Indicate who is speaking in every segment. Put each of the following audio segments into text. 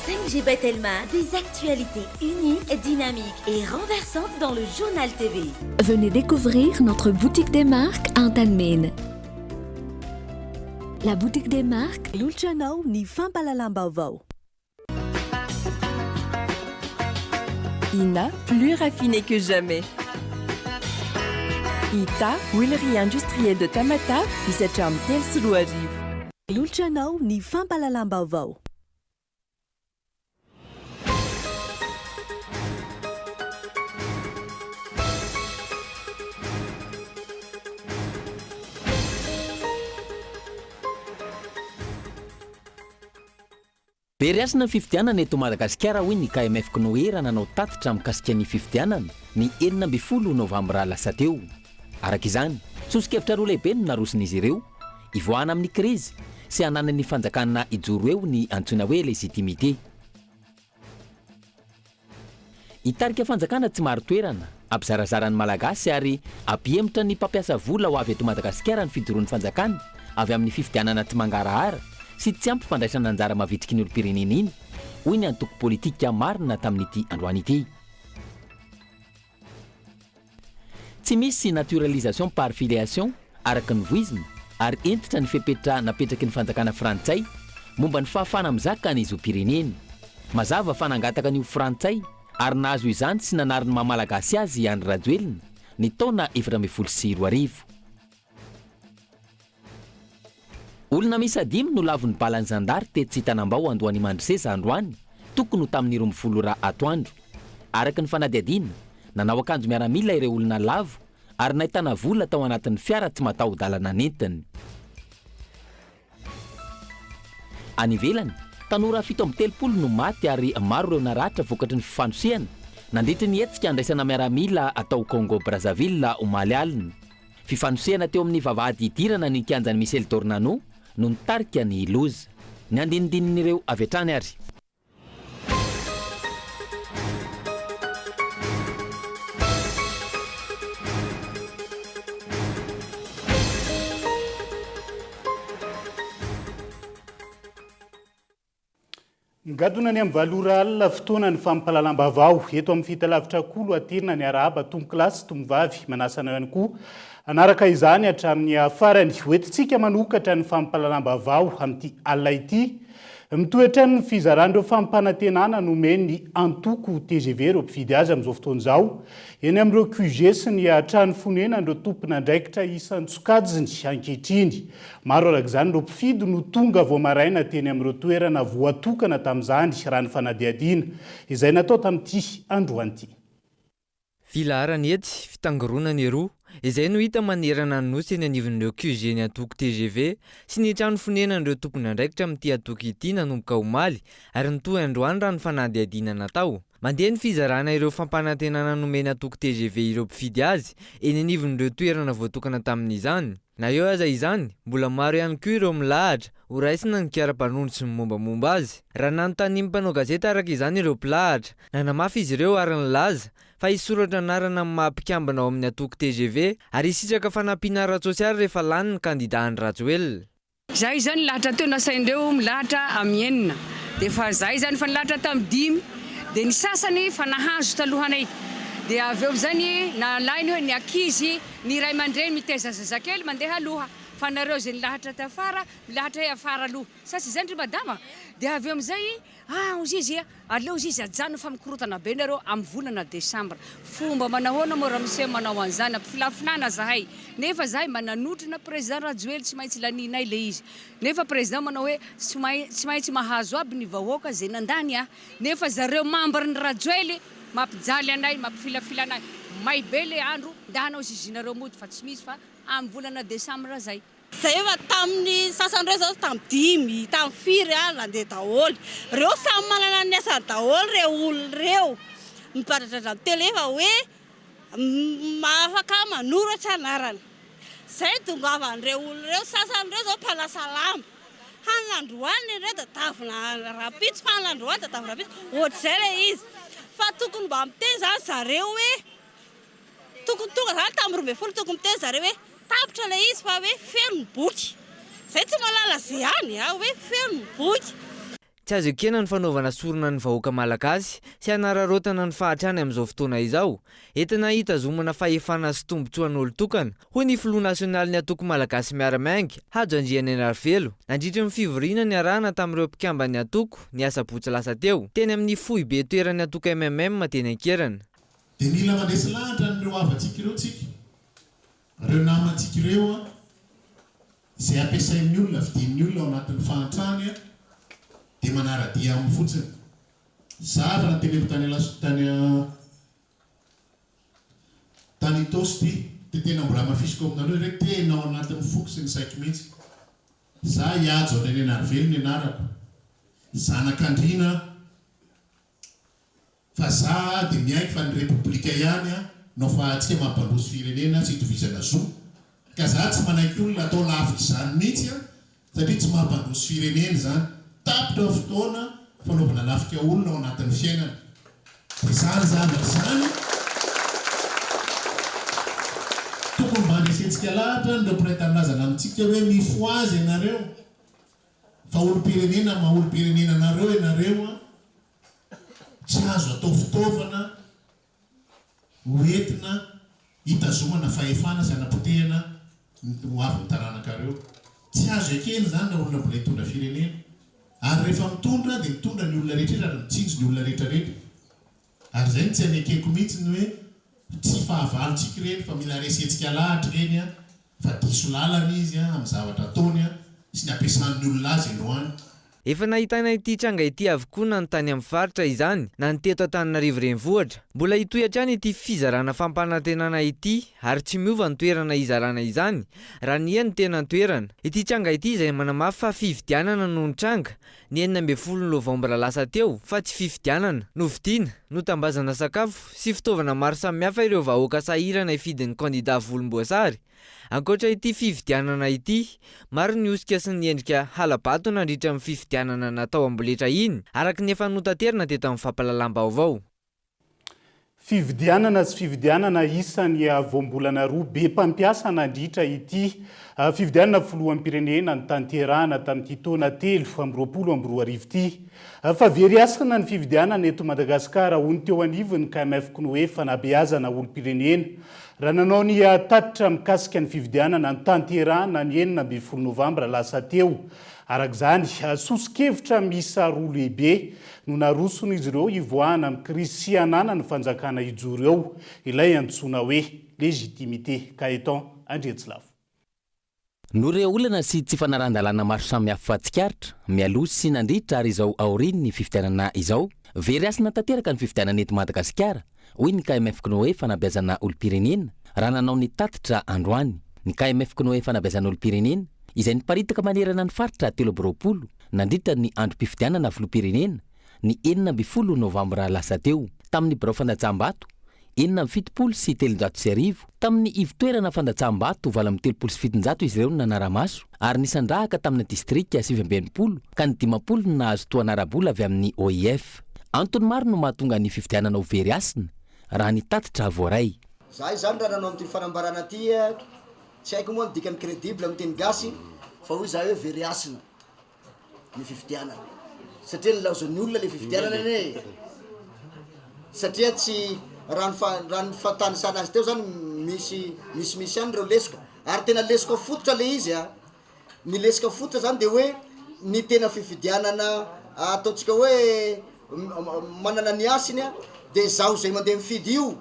Speaker 1: 5G Bethelma, des actualités uniques, dynamiques et renversantes dans le journal TV.
Speaker 2: Venez découvrir notre boutique des marques à Antanmena. La boutique des marques.
Speaker 3: Lolotranao ny fampalalam-baovao.
Speaker 4: INA, plus raffiné que jamais. ITA, huilerie industrielle de Tamata, hisatra amin'ny telo sy roa arivo.
Speaker 3: Lolotranao ny fampalalam-baovao.
Speaker 5: Beriasina ny fifidianana eto Madagasikara hoy ny KMF Knoera nanao tatitra mikasika ny fifidianana ny 12 novambra lasa teo. Araka izany, tsosikevitra roa lehibe no narosin'izy ireo, ivoahana amin'ny krizy sy hananan'ny fanjakana ijoro eo ny antsoina hoe légitimité. Hitarika fanjakana tsy maro toerana, ampizarazarany malagasy ary ampihemitra ny mpampiasa vola ho avy eto Madagasikara ny fidoroan'ny fanjakana avy amin'ny fifidianana tsy mangarahara sy tsy ampy fandraisana anjara mavitriky ny olo-pirenena iny, hoy ny antoko politika marina tamin'ity androany ity. Tsy misy naturalisation par filiation araka ny voizina ary entitra ny fepetra napetraky ny fanjakana frantsay momba ny fahafana mizaka ny izy ho pireneny. Mazava fa nangataka ny ho frantsay ary nahazo izany sy nanariny mamalagasy azy Andry Rajoelina ny taona 2024. Olona misy 5 no lavon'ny balan'ny zandary tetsy Tanambao Andohany Mandriseza androany, tokony ho tamin'ny 12 atoandro. Araka ny fanadihadiana, nanao akanjo miaramila ireo olona lavo ary nahitana vola tao anatin'ny fiara tsy mataho-dalana nentiny. Any ivelany, tanora 7 no maty ary maro ireo naratra vokatry ny fifanosehana nandritry ny hetsika andraisana miaramila atao Congo Brazzaville omaly alina. Fifanosehana teo amin'ny vavahady idirana ny kianjan'ny Michel Tornano no nitarika ny loza. Ny andinidinin'ireo avy hatrany ary.
Speaker 6: Ngadona ny amin'ny valora alina fotoana ny fampalalam-baovao eto amin'ny fitalavitra kolo atirina ny arahaba tomokilasy tomovavy manasana ihany koa. Anaraka izany hatramin'ny afarany hoentintsika manokatra ny fampalalam-baovao amin'ity alina ity. Mitoetra ny fizaran'ireo fampanantenana nomeny ny antoko TGV ireo mpividy azy amin'izao fotoana izao. Eny amin'ireo QG sy ny trano fonena ireo tompona andraikitra isan-tsokajiny ankehitriny. Maro arak'izany ireo mpifidy no tonga vao maraina teny amin'ireo toerana voatokana tamin'izany raha ny fanadihadiana izay natao tamin'ity androany ity.
Speaker 7: Filaharany ety fitangoronany roa izay no hita manerana ny nosy eny anivon'ireo QG ny antoko TGV sy ny trano fonenan'ireo tompony andraikitra amin'ity antoko ity nanomboka omaly ary nitohy androany raha ny fanadihadiana natao. Mandeha ny fizarana ireo fampanantenana nomeny antoko TGV ireo mpifidy azy eny anivon'ireo toerana voatokana tamin'izany. Na eo aza izany, mbola maro ihany koa ireo milahatra ho raisina ny kiara-panondro sy mombamomba azy. Raha nanontany mpanao gazeta araka izany ireo mpilahatra, nanamafy izy ireo ary nilaza fa hisoratra anarana mampikambana ao amin'ny antoko TGV ary isitraka fanampiana ara-tsosialy rehefa lany ny kandida Andry Rajoelina.
Speaker 8: Zay zany lahatra teo nasaindreo milahatra amin'ny 9 dia fa zay zany fa nilahatra tamin'ny 5 dia ny sasany fa nahazo talohanay. Dia avy eo zany nalainy hoe ny ankizy ny ray aman-dreny miteza zazakely mandeha aloha fa nareo zay nilahatra tafara milahatra afara aloha. Sasy zany ry madama. Dia avy eo amin'izay ozizy aleo izy ajano fa mikorotana be nareo amin'ny volana Desambra. Fomba manahoana moa raha misy manao an'izany ampifilafinana zahay. Nefa zahay mananotrina président Rajoely tsy maintsy laninay le izy. Nefa président manao hoe tsy maintsy mahazo aby ny vahoaka zay nandany nefa zareo membre ny Rajoely mampijaly anay mampifilafila anay. May be le andro ndahanao zizinareo mody fa tsy misy fa amin'ny volana Desambra zay.
Speaker 9: Zay efa tamin'ny sasandreo zao tamin'ny 5, tamin'ny 4 nandeha daholo. Reo samy manana ny asa daholo reo olona reo. Mipatratra amin'ny tele fa hoe afaka manoratra anarana. Zay dongavan'ireo olona reo sasandreo zao mpanasa lamba. Hanandroany ireo da tavina rapitso fa hanandroany da tavina rapitso. Ohatr'izay le izy. Fa tokony mba miteny zany zareo hoe tokony tonga zany tamin'ny 12 tokony miteny zareo hoe tapitra le izy fa hoe feno ny boky. Zay tsy malala zay ihany hoe feno ny boky.
Speaker 7: tsy azo ekena ny fanaovana sorona ny vahoaka malagasy sy hanararotana ny fahatrany amin'izao fotoana izao entina hitazomana fahefana sy tombotsoan'olo-tokana hoy ny filoha nasionaly ny atoko malagasy miaramaingy Hajo Andriana Enarvelo nandritra ny fivoriana ny arahana tamin'ireo mpikamba ny atoko ny asabotsy lasa teo teny amin'ny fohy be toerany atoko MMM teny Ankerana.
Speaker 10: Dia mila mandresy lahatra n'ireo havantsika ireo tsika, ireo namantsika ireo izay ampiasain'ny olona vidin'ny olona ao anatin'ny fahantrany dia manaradia amin'ny fotsiny. Zaho fa nateleko tany Tosty dia tena mbola mafisiko aminareo ireo tena ao anatin'ny foko sy ny saiko mihitsy. Zaho Hajo Andriana Enarvelo ny anarako, zanak'Andriana. Fa za dia miaiky fa ny repoblika ihany no fa atsika mampandroso firenena tsy hitovizana zo. Ka za tsy manaiky olona atao lafika izany mihitsy satria tsy mampandroso firenena zany. Tapitra fotoana fanaovana lafika olona ao anatin'ny fiainana. Dia zany zany tokony mba handresentsika lahatra ny reporetanazana amintsika hoe mifo azy ianareo fa olo-pirenena ma olo-pirenena anareo ianareo tsy azo atao fitaovana hoentina hitazomana fahefana sy hanapotehana ho avy ny taranankareo. Tsy azo ekena zany na olona mbola hitondra firenena, ary rehefa mitondra dia mitondra ny olona rehetra ary mitsinjo ny olona rehetrarehetra. Ary zay tsy anekeko mihitsy ny hoe tsy fahavalontsika ireny fa mila resetsika lahatra ireny fa diso lalana izy amin'ny zavatra ataony sy ny ampiasan'ny olona azy androany.
Speaker 7: Efa nahitana ity tranga ity avokoa na ny tany amin'ny faritra izany na ny teto Antananarivo renivohitra. Mbola hitohatra any ity fizarana fampanantenana ity ary tsy miova ny toerana izarana izany raha ny ny tena toerana. Ity tranga ity izay manamafy fa fifidianana no ny tranga ny 12 Novambra lasa teo fa tsy fifidianana no vidiana no tambazana sakafo sy fitaovana maro samihafa ireo vahoaka sahirana ifidin'ny kandida volomboasary. Ankoatra ity fifidianana ity, maro ny osika sy ny endrika halabato nandritra amin'ny fifidianana natao amboletra iny, araka ny efa notanterana teto amin'ny fampalalam-baovao.
Speaker 6: Fividianana sy fividianana isan'ny voambolana roa be mpampiasa nandritra ity fividianana filoham-pirenena ny tanterahana tamin'ity taona 2023 ity. Fa veriasana ny fividianana eto Madagasikara hoy teo anivony KMF Knoe fanabeazana olo-pirenena. Raha nanao ny tatitra mikasika ny fividianana ny tanterahana ny 9 Novambra lasa teo. Arak'izany sosikevitra misa roa lehibe no narosony izy ireo ivoahana amin'ny krisy sy hanana ny fanjakana ijoro eo, ilay antsoina hoe légitimité. Kaeton Andretsilavo.
Speaker 5: No ireo olana sy tsy fanaran-dalàna maro samihafa tsikaritra mialoha sy nandritra ary izao aoriny ny fifidianana izao. Veriasana tanteraka ny fifidianana eto Madagasikara hoy ny KMF Knoe fanabeazana olo-pirenena raha nanao ny tatitra androany. Ny KMF Knoe fanabeazana olo-pirenena izay niparitaka manerana ny faritra 2020 nandritra ny androm-pifidianana filoham-pirenena ny 9 Novambra lasa teo tamin'ny birao fandatsahambato 770 sy 300 tamin'ny ivitoerana fandatsahambato 770 izy ireo nanaramaso ary nisandrahaka tamin'ny distrika 720 ka ny 50 nahazo toanarabola avy amin'ny OIF. Antony maro no mahatonga ny fifidianana ho veriasina raha ny tatitra voaray.
Speaker 11: Zahay zany raha nanao amin'ity fanambarana ty tsy haiko moa ny dikany crédible amin'ny teny gasy fa hoy zahay hoe veriasina ny fifidianana satria nilaozan'ny olona le fifidianana ane satria tsy raha ny fatanisana azy teo zany misy any reo lesika ary tena lesika fototra le izy ny lesika fototra zany de hoe ny tena fifidianana ataotsika hoe manana ny asiny de zaho zay mandeha mifidy io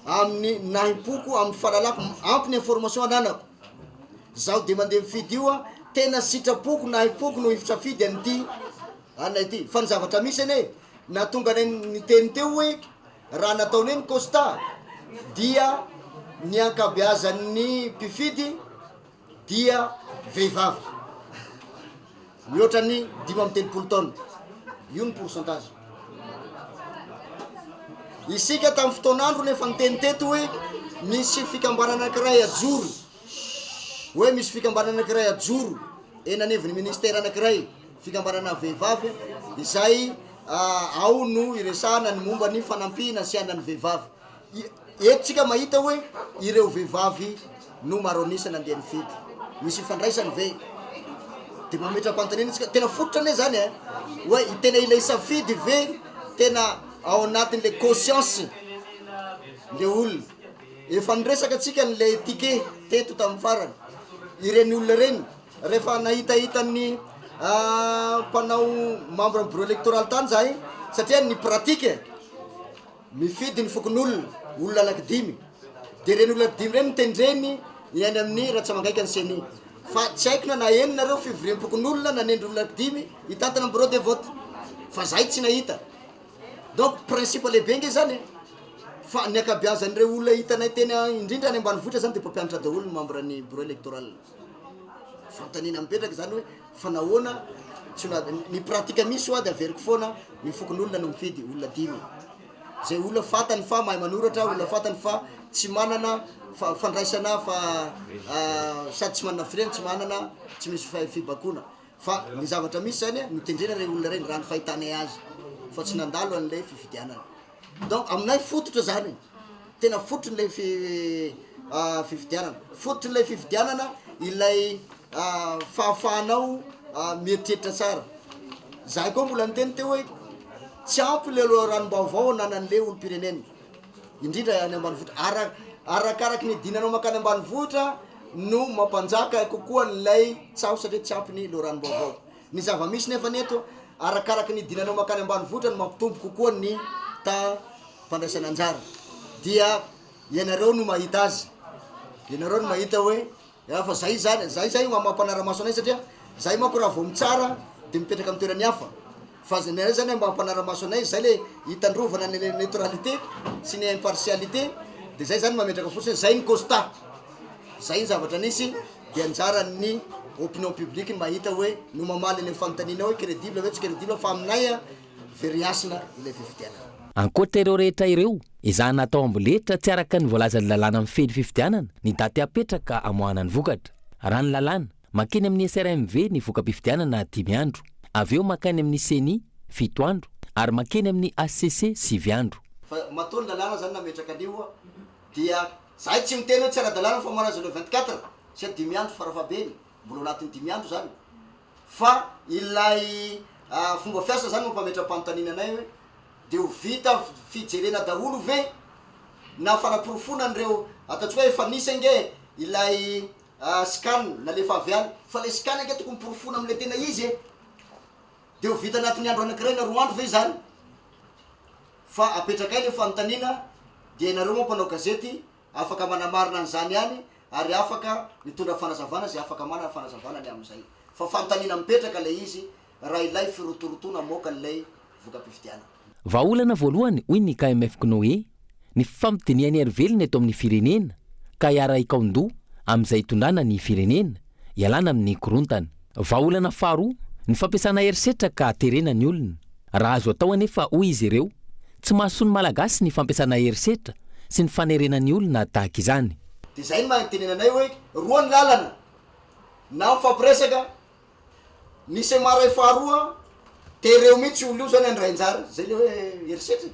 Speaker 11: amin'ny nahimpoko amin'ny fahalalako ampy ny information ananako zaho de mandeha mifidy io tena sitrapoko nahimpoko no hifisafidy an'ity anay ity fa ny zavatra misy ane na tonga ny teny teo hoe raha nataony ny constat dia ny ankabeazan'ny mpifidy dia vehivavy mihoatra ny 5 taona io ny pourcentage. Isika tamin'ny fotoanandro nefa niteny teto hoe misy fikambanana anankiray ajoro hoe misy fikambanana anankiray ajoro enaneviny ministère anankiray fikambanana vehivavy izay ao no iresahana ny momba ny fanampina sy anany vehivavy. Etsika mahita hoe ireo vehivavy no maronisana andeha nifidy misy fandraisany ve de mametra-pantanina tsika tena fototra ane zany hoe tena ilay safidy ve tena ao anatin'le conscience le olona efa niresaka atsika n'le tike teto tamin'ny farany ireny olona reny rehefa nahitahitany mpanao membre bureau électoral tany zahay satria ny pratique mifidy ny fokon'olona anankidimy de reny olona dimy reny mitendreny iany amin'ny Ratsamangaiky ny seni fa tsy haiko na enina fivoriam-pokon'olona nanendry olona anankidimy hitantana bureau de vote fa zahay tsy nahita donc principe lehibe nge zany fa ny akabeazan'ireo olona hitanay tena indrindra any ambanivohitra zany de mpampianatra daholo ny membre ny bureau électoral fantanina mipetraka zany hoe fa nahoana tsy ny pratika misy ho de averiko foana ny fokon'olona no mifidy olona dimy zay olona fatany fa mahay manoratra olona fatany fa tsy manana fandraisana fa sady tsy manana fireny tsy manana tsy misy fibakona fa ny zavatra misy zany mitendrena re olona reny raha ny fahitanay azy fa tsy nandalo an'lay fifidianana donc aminay fototra zany tena fototry n'lay fifidianana fototry n'lay fifidianana ilay fahafahanao mieritreritra tsara zahay koa mbola niteny teo hoe tsy ampy le ranom-baovao nanan'le olo-pirenena indrindra any ambanivohitra arakaraky ny dinanao makany ambanivohitra no mampanjaka kokoa n'lay tsaho satria tsy ampy ny lo ranom-baovao ny zava-misy nefa neto arakaraky ny dinanao makany ambanivohitra no mampitombo kokoa ny ta mpandraisana anjara dia ianareo no mahita azy ianareo no mahita hoe fa zay zany mampanara-maso anay satria zay manko raha vao mitsara de mipetraka amin'ny toerany hafa fa zany zany mampanara-maso anay zay le hitandrovana ny neutralité sy ny impartialité de zay zany mametraka fotsiny zay ny constat zay ny zavatra nisy de anjara ny opinion publique mahita hoe no mamaly le fanontaniana hoe crédible hoe tsy crédible fa aminay veriasina ilay fifidianana
Speaker 5: ankoatra ireo rehetra ireo izany natao amboletra tsy araka ny voalazan'ny lalàna amin'ny fedy fifidianana ny daty apetraka amoahana ny vokatra raha ny lalàna makeny amin'ny SRMV ny voka-pifidianana 5 andro avy eo makany amin'ny CENI 7 andro ary makeny amin'ny ACC 6 andro
Speaker 11: fa matony lalàna zany nametraka anio dia zahay tsy miteny hoe tsy ara-dalàna fa manazy le 24 sy 10 andro farafabeny mbola anatin'ny 10 andro zany fa ilay fomba fiasa zany mampametra-panontaniana anay hoe de ho vita fijerena daholo ve na fanaporofona an'ireo ataontsika hoe efa nisy nge ilay scan na le fa avy any fa le scan nge tokony miporofona am'le tena izy de ho vita anatin'ny andro anankiray na 2 andro ve zany fa apetrakay le fanontaniana de ianareo moa mpanao gazety afaka manamarina an'izany any ary afaka mitondra fanazavana zay afaka manana fanazavana ny am'izay fa fanontaniana mipetraka le izy raha ilay firotorotona moka n'lay voka-pifidianana
Speaker 5: vahaolana voalohany hoy ny KMF Knoe ny fampidiniany arivelona eto amin'ny firenena ka hiara ikaondo amin'izay hitondrana ny firenena ialana amin'ny korontana vahaolana faharoa ny fampiasana herisetra ka terena ny olona raha azo atao anefa hoy izy ireo tsy mahasoa ny malagasy ny fampiasana herisetra sy ny fanerenany olona tahaka izany
Speaker 11: de zay ny mantenenanay hoe roa ny lalana na mifampiresaka nisy maray faharoa tereo mihitsy olo io zany andrainjara zay le hoe herisetra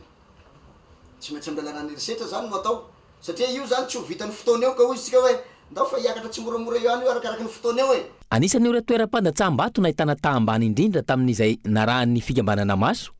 Speaker 11: tsy maintsy amlalana herisetra zany no atao satria io zany tsy ho vitany fotoana eo ka hoy isika hoe ndao fa hiakatra tsy moramora io any io arakaraky ny fotoana eo
Speaker 5: anisan'ny ora toeram-pandatsaham-bato nahitana tahambany indrindra tamin'izay narahan'ny fikambanana maso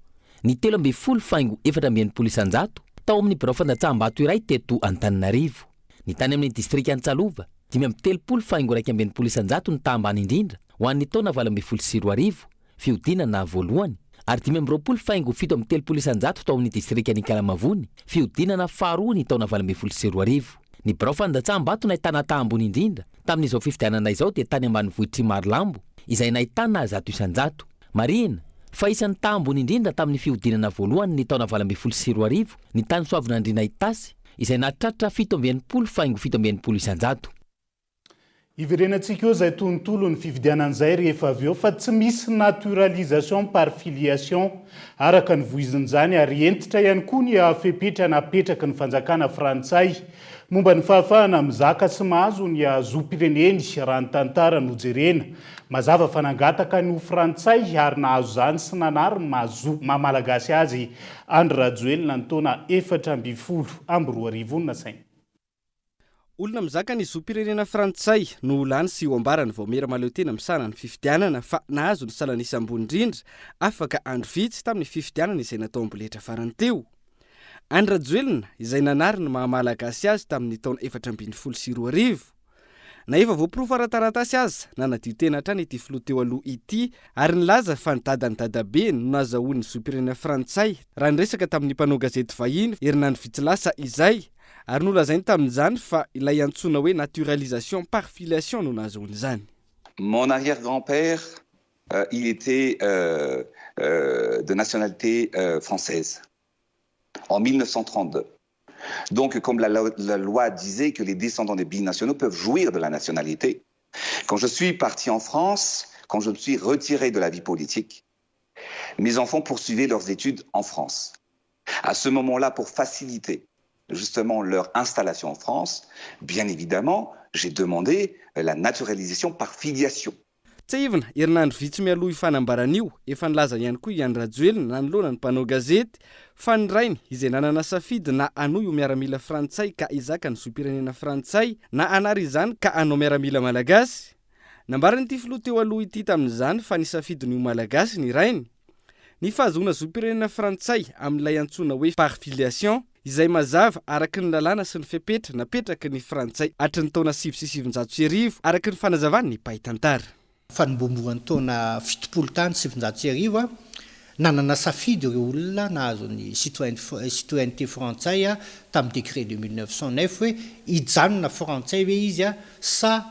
Speaker 5: ny 13 faingo 420 isanjato tao amin'ny birao fandatsaham-bato iray teto Antananarivo ny tany amin'ny distrika Antsalova 530 faingo 120 isanjato ny tahambany indrindra ho an'ny taona 2024 fiodinana voalohany ary 520 faingo 730 isanjato tao amin'ny distrika Nikalamavony fiodinana faharoa ny taona 2024 ny birao fandatsaham-bato nahitana tahambony indrindra tamin'izao fifidianana izao dia tany ambanivohitry Marlambo izay nahitana 100 isanjato marina fa isan'ny tahambony indrindra tamin'ny fiodinana voalohany ny taona 2024 ny tany Soavinandriana Itasy izay nahatratra 720 faingo 720 isanjato
Speaker 6: iverenantsika eo zay tontolo ny fifidianan'izay rehefa avy eo fa tsy misy naturalisation par filiation araka ny voizin'izany ary entitra ihany koa ny afepetra napetraka ny fanjakana frantsay momba ny fahafahana mizaka sy mahazo ny azom-pireneny raha ny tantara nojerena mazava fanangataka ny frantsay ary nahazo zany sy nanary mamalagasy azy Andry Rajoelina ny taona 420 amby 2024 nasainy
Speaker 12: olona mizaka ny zoam-pirenena frantsay no lany sy ho ambarany vao mera maleo tena misana ny fifidianana fa nahazo ny salanisa ambony indrindra afaka andro vitsy tamin'ny fifidianana izay natao amboletra farany teo. Andry Rajoelina izay nanary ny mahamalagasy azy tamin'ny taona 2012. Na efa voapirofo ara-taratasy aza nanadio tena hatrany ity filoha teo aloha ity ary nilaza fa ny dadany dadabe no nazahoany zoam-pirenena frantsay raha niresaka tamin'ny mpanao gazety vahiny Herinandro Vitsilasa izay ary nolazainy tamin'izany fa ilay antsoina hoe naturalisation par filiation no nahazoany izany.
Speaker 13: Mon arrière-grand-père, il était de nationalité française en 1932. Donc, comme la loi disait que les descendants des binationaux peuvent jouir de la nationalité, quand je suis parti en France, quand je me suis retiré de la vie politique, mes enfants poursuivaient leurs études en France. À ce moment-là, pour faciliter justement leur installation en France, bien évidemment, j'ai demandé la naturalisation par filiation.
Speaker 12: Tsahivana herinandro vitsy mialoha ifanambaran'io efa nilaza ihany koa Andry Rajoelina nanoloana ny mpanao gazety fa ny rainy izay nanana safidy na anoy ho miaramila frantsay ka izaka ny zoam-pirenena frantsay na anary izany ka anao miaramila malagasy. Nambarany ity filoha teo aloha ity tamin'izany fa nisafidiny ho malagasy ny rainy. Ny fahazoana zoam-pirenena frantsay amin'ilay antsoina hoe par filiation izay mazava araky ny lalàna sy ny fepetra napetraky ny frantsay hatry ny taona 1970 araky ny fanazavany ny mpaitantara.
Speaker 14: Fanomboamboan'ny taona 70 tany 700 nanana safidy ireo olona nahazo ny citoyenneté frantsay tamin'ny décret de 1909 hoe hijanona frantsay hoe izy sa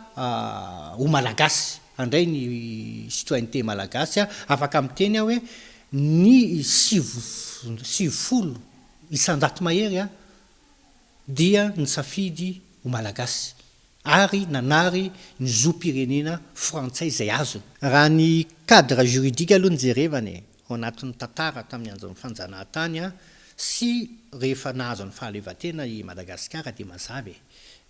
Speaker 14: ho malagasy andray ny citoyenneté malagasy afaka miteny hoe ny 70 isanjato mahery dia ny safidy ho malagasy ary nanary ny zoam-pirenena frantsay izay azony. Raha ny cadre juridique aloha nijerevany ao anatin'ny tantara tamin'ny anjony fanjanahantany sy rehefa nahazo ny fahaleovan-tena i Madagasikara dia mazava.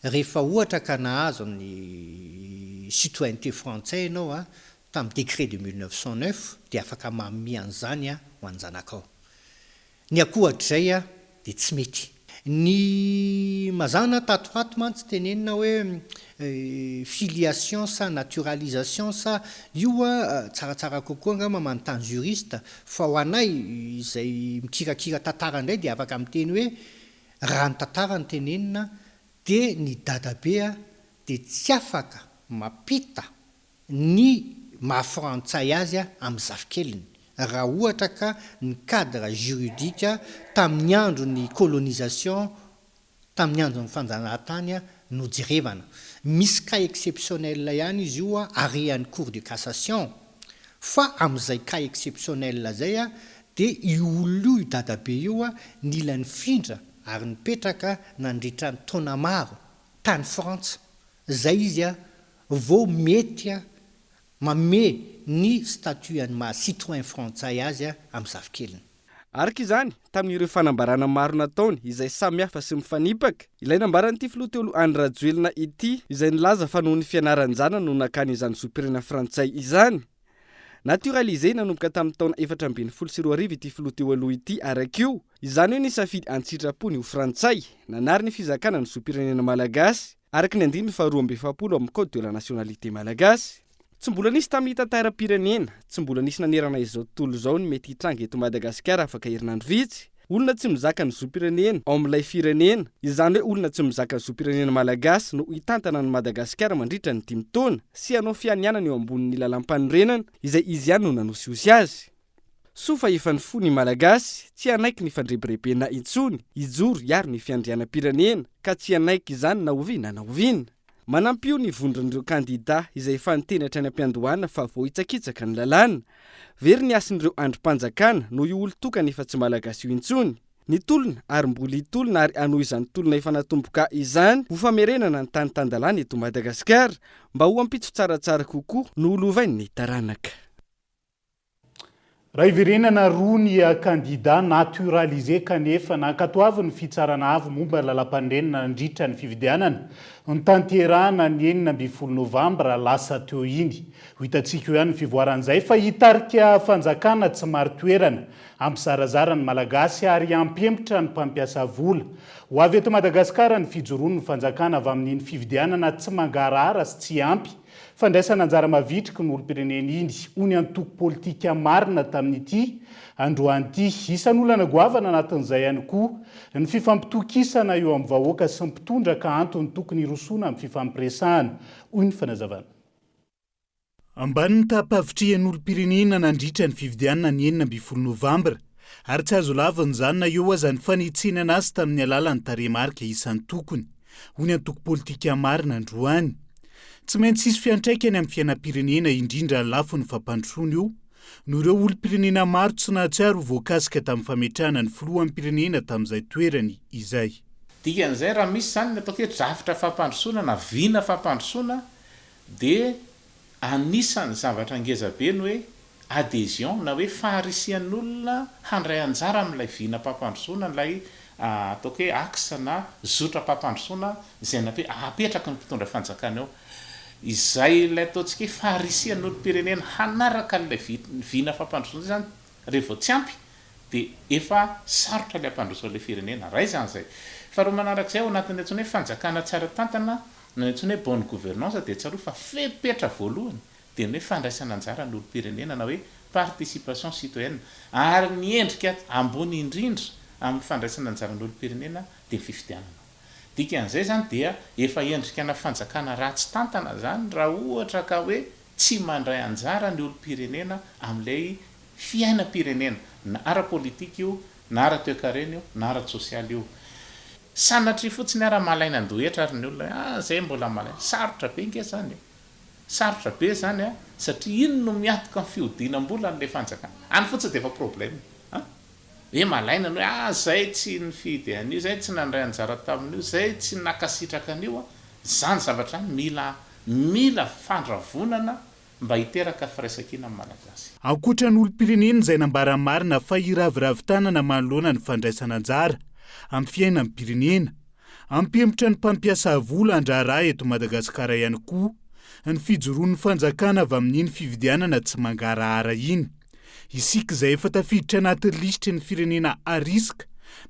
Speaker 14: Rehefa ohatra ka nahazo ny citoyenneté frantsay ianao tamin'ny décret de 1909 dia afaka mamia an'izany ho anjanakao. Ny akohatrizay dia tsy mety. Ny mazana tatorato mantsy tenenina hoe filiation sa naturalisation sa io tsaratsara kokoa angamba manontany juriste fa ho anay izay mikirakira tantara indray dia afaka miteny hoe raha ny tantara ny tenenina dia ny dadabe dia tsy afaka mapita ny mahafrantsay azy amin'ny zafikeliny. Raha ohatra ka ny cadre juridique tamin'ny andro ny colonisation tamin'ny andro ny fanjanahantany no jerevana. Misy cas exceptionnel ihany izy io arehan'ny cour de cassation fa amin'izay cas exceptionnel zay dia io olona io dadabe io nila nifindra ary nipetraka nandritra ny taona maro tany Frantsa zay izy vao mety mame ny statut maha citoyen frantsay azy amin'ny zafikeliny.
Speaker 12: Araka izany tamin'ireo fanambarana maro nataony izay samy hafa sy mifanipaka ilay nambaran'ity filoha teo aloha Andry Rajoelina ity izay nilaza fa noho ny fianaran-jana no nakany izany zoam-pirenena frantsay izany. Naturalisé nanomboka tamin'ny taona 2012 ity filoha teo aloha ity araka io izany hoe nisafidy an-tsitrapo ny ho frantsay nanary ny fizakana ny zoam-pirenena malagasy araky ny 2/7 amin'ny code de la nationalité malagasy. Tsy mbola nisy tamin'ny tantaram-pirenena, tsy mbola nisy nanerana izao tontolo izao ny mety hitranga eto Madagasikara afaka herinandro vitsy. Olona tsy mizaka ny zoam-pirenena ao amin'ilay firenena, izany hoe olona tsy mizaka ny zoam-pirenena malagasy no hitantana ny Madagasikara mandritra ny 5 taona sy hanao fianianana eo ambonin'ny lalam-panorenana izay izy ihany no nanosihosy azy. Sofa efa ny fo ny malagasy, tsy anaiky ny fandrebirebena intsony, ijoro iaro ny fiandrianam-pirenena ka tsy anaiky izany na oviana na oviana. Manampy io ny vondron'ireo kandida izay efa nitenatra any am-piandohana fa vao hitsakitsaka ny lalàna. Very ny asin'ireo androm-panjakana no io olo-tokana efa tsy malagasy io intsony. Ny tolona ary mbola hitolona ary anohy izany tolona efa natomboka izany ho famerenana ny tany-tandalàna eto Madagasikara mba ho ampitso tsaratsara kokoa no holovainy ny taranaka.
Speaker 6: raha iverenana roa ny kandida naturalisé kanefa nankatoavy ny fitsarana avy momba lalam-pandrenina nandritra ny fividianana nytanterahana ny 9 novambra lasa teo iny. Ho hitantsika eo ihany ny fivoaran'izay fa hitarika fanjakana tsy maro toerana ampy zarazara ny malagasy ary ampempotra ny mpampiasa vola. Ho avy eto Madagasikara ny fijoroan'ny fanjakana avy amin'iny fividianana tsy mangarahara sy tsy ampy. Fandraisana anjara mavitrika ny olo-pirenena iny ho ny antoko politika marina tamin'ity androan'ity. Isan'olana goavana anatin'izay ihany koa ny fifampitokisana eo amin'ny vahoaka sy mpitondraka antony tokony hirosoana amin'ny fifampiresahana. Hoy ny fanazavana. Ambany ny tapavitrihan'ny olo-pirenena nandritra ny fividianana ny 9 novambra ary tsy azo lavin'izany na eo aza ny fanitsinana azy tamin'ny alalan'ny tarehimarika isan'ny tokony. Hoy ny antoko politika marina androany. Tsy maintsy isy fiantraikany amin'ny fiainam-pirenena indrindra ny lafo ny fampandrosoana io no ireo olo-pirenena maro tsy nahatsiaro voakasika tamin'ny fametrahana ny filohan'ny pirenena tamin'izay toerany izay.
Speaker 15: Dikan'izay raha misy zany ny atao hoe drafitra fampandrosoana na vina fampandrosoana dia anisan'ny zavatra ngezabe ny hoe adhésion na hoe faharisian'olona handray anjara amin'ilay vina fampandrosoana n'ilay atao hoe aksa na zotra fampandrosoana izay na hoe apetraka ny mpitondra fanjakana eo. Izay ilay ataontsika hoe faharisian'olom-pirenena hanaraka n'ilay vina fampandrosoana zany rehefa tsy ampy dia efa sarotra ilay ampandrosoana ilay firenena. Ray zany zay. Fa raha manarak'izay ao anatin'ny antsoina hoe fanjakana tsara tantana na antsoina hoe bonne gouvernance dia tsaroa fa fepetra voalohany dia ny hoe fandraisana anjara ny olo-pirenena na hoe participation citoyenne ary miendrika ambony indrindra amin'ny fandraisana anjara ny olo-pirenena dia fifidianana. Dikan'izay zany dia efa endrikana fanjakana ratsy tantana zany raha ohatra ka hoe tsy mandray anjara ny olo-pirenena amin'ilay fiainam-pirenena na ara-politika io na ara-toekarena io na ara-sosialy io. Sanatry fotsiny ara malaina andohetra ary ny olona zay mbola malaina sarotra be nge zany. Sarotra be zany satria ino no miatoka amin'ny fihodinam-bola n'ilay fanjakana. Any fotsiny dia efa problème. Hoe malaina ny hoe zay tsy nifidy an'io, zay tsy nandray anjara tamin'io, zay tsy nakasitraka an'io. Zany zavatra mila fandravonana mba hiteraka firaisan-kina amin'ny malagasy.
Speaker 6: Ankoatra ny olo-pirenena izay nambara marina fa hiraviravin-tanana manoloana ny fandraisana anjara amin'ny fiainan'ny pirenena, ampempotra ny mpampiasa vola andraraha eto Madagasikara ihany koa ny fijoroan'ny fanjakana avy amin'iny fividianana tsy mangarahara iny. Isika izay efa tafiditra anatin'ny lisitry ny firenena arisika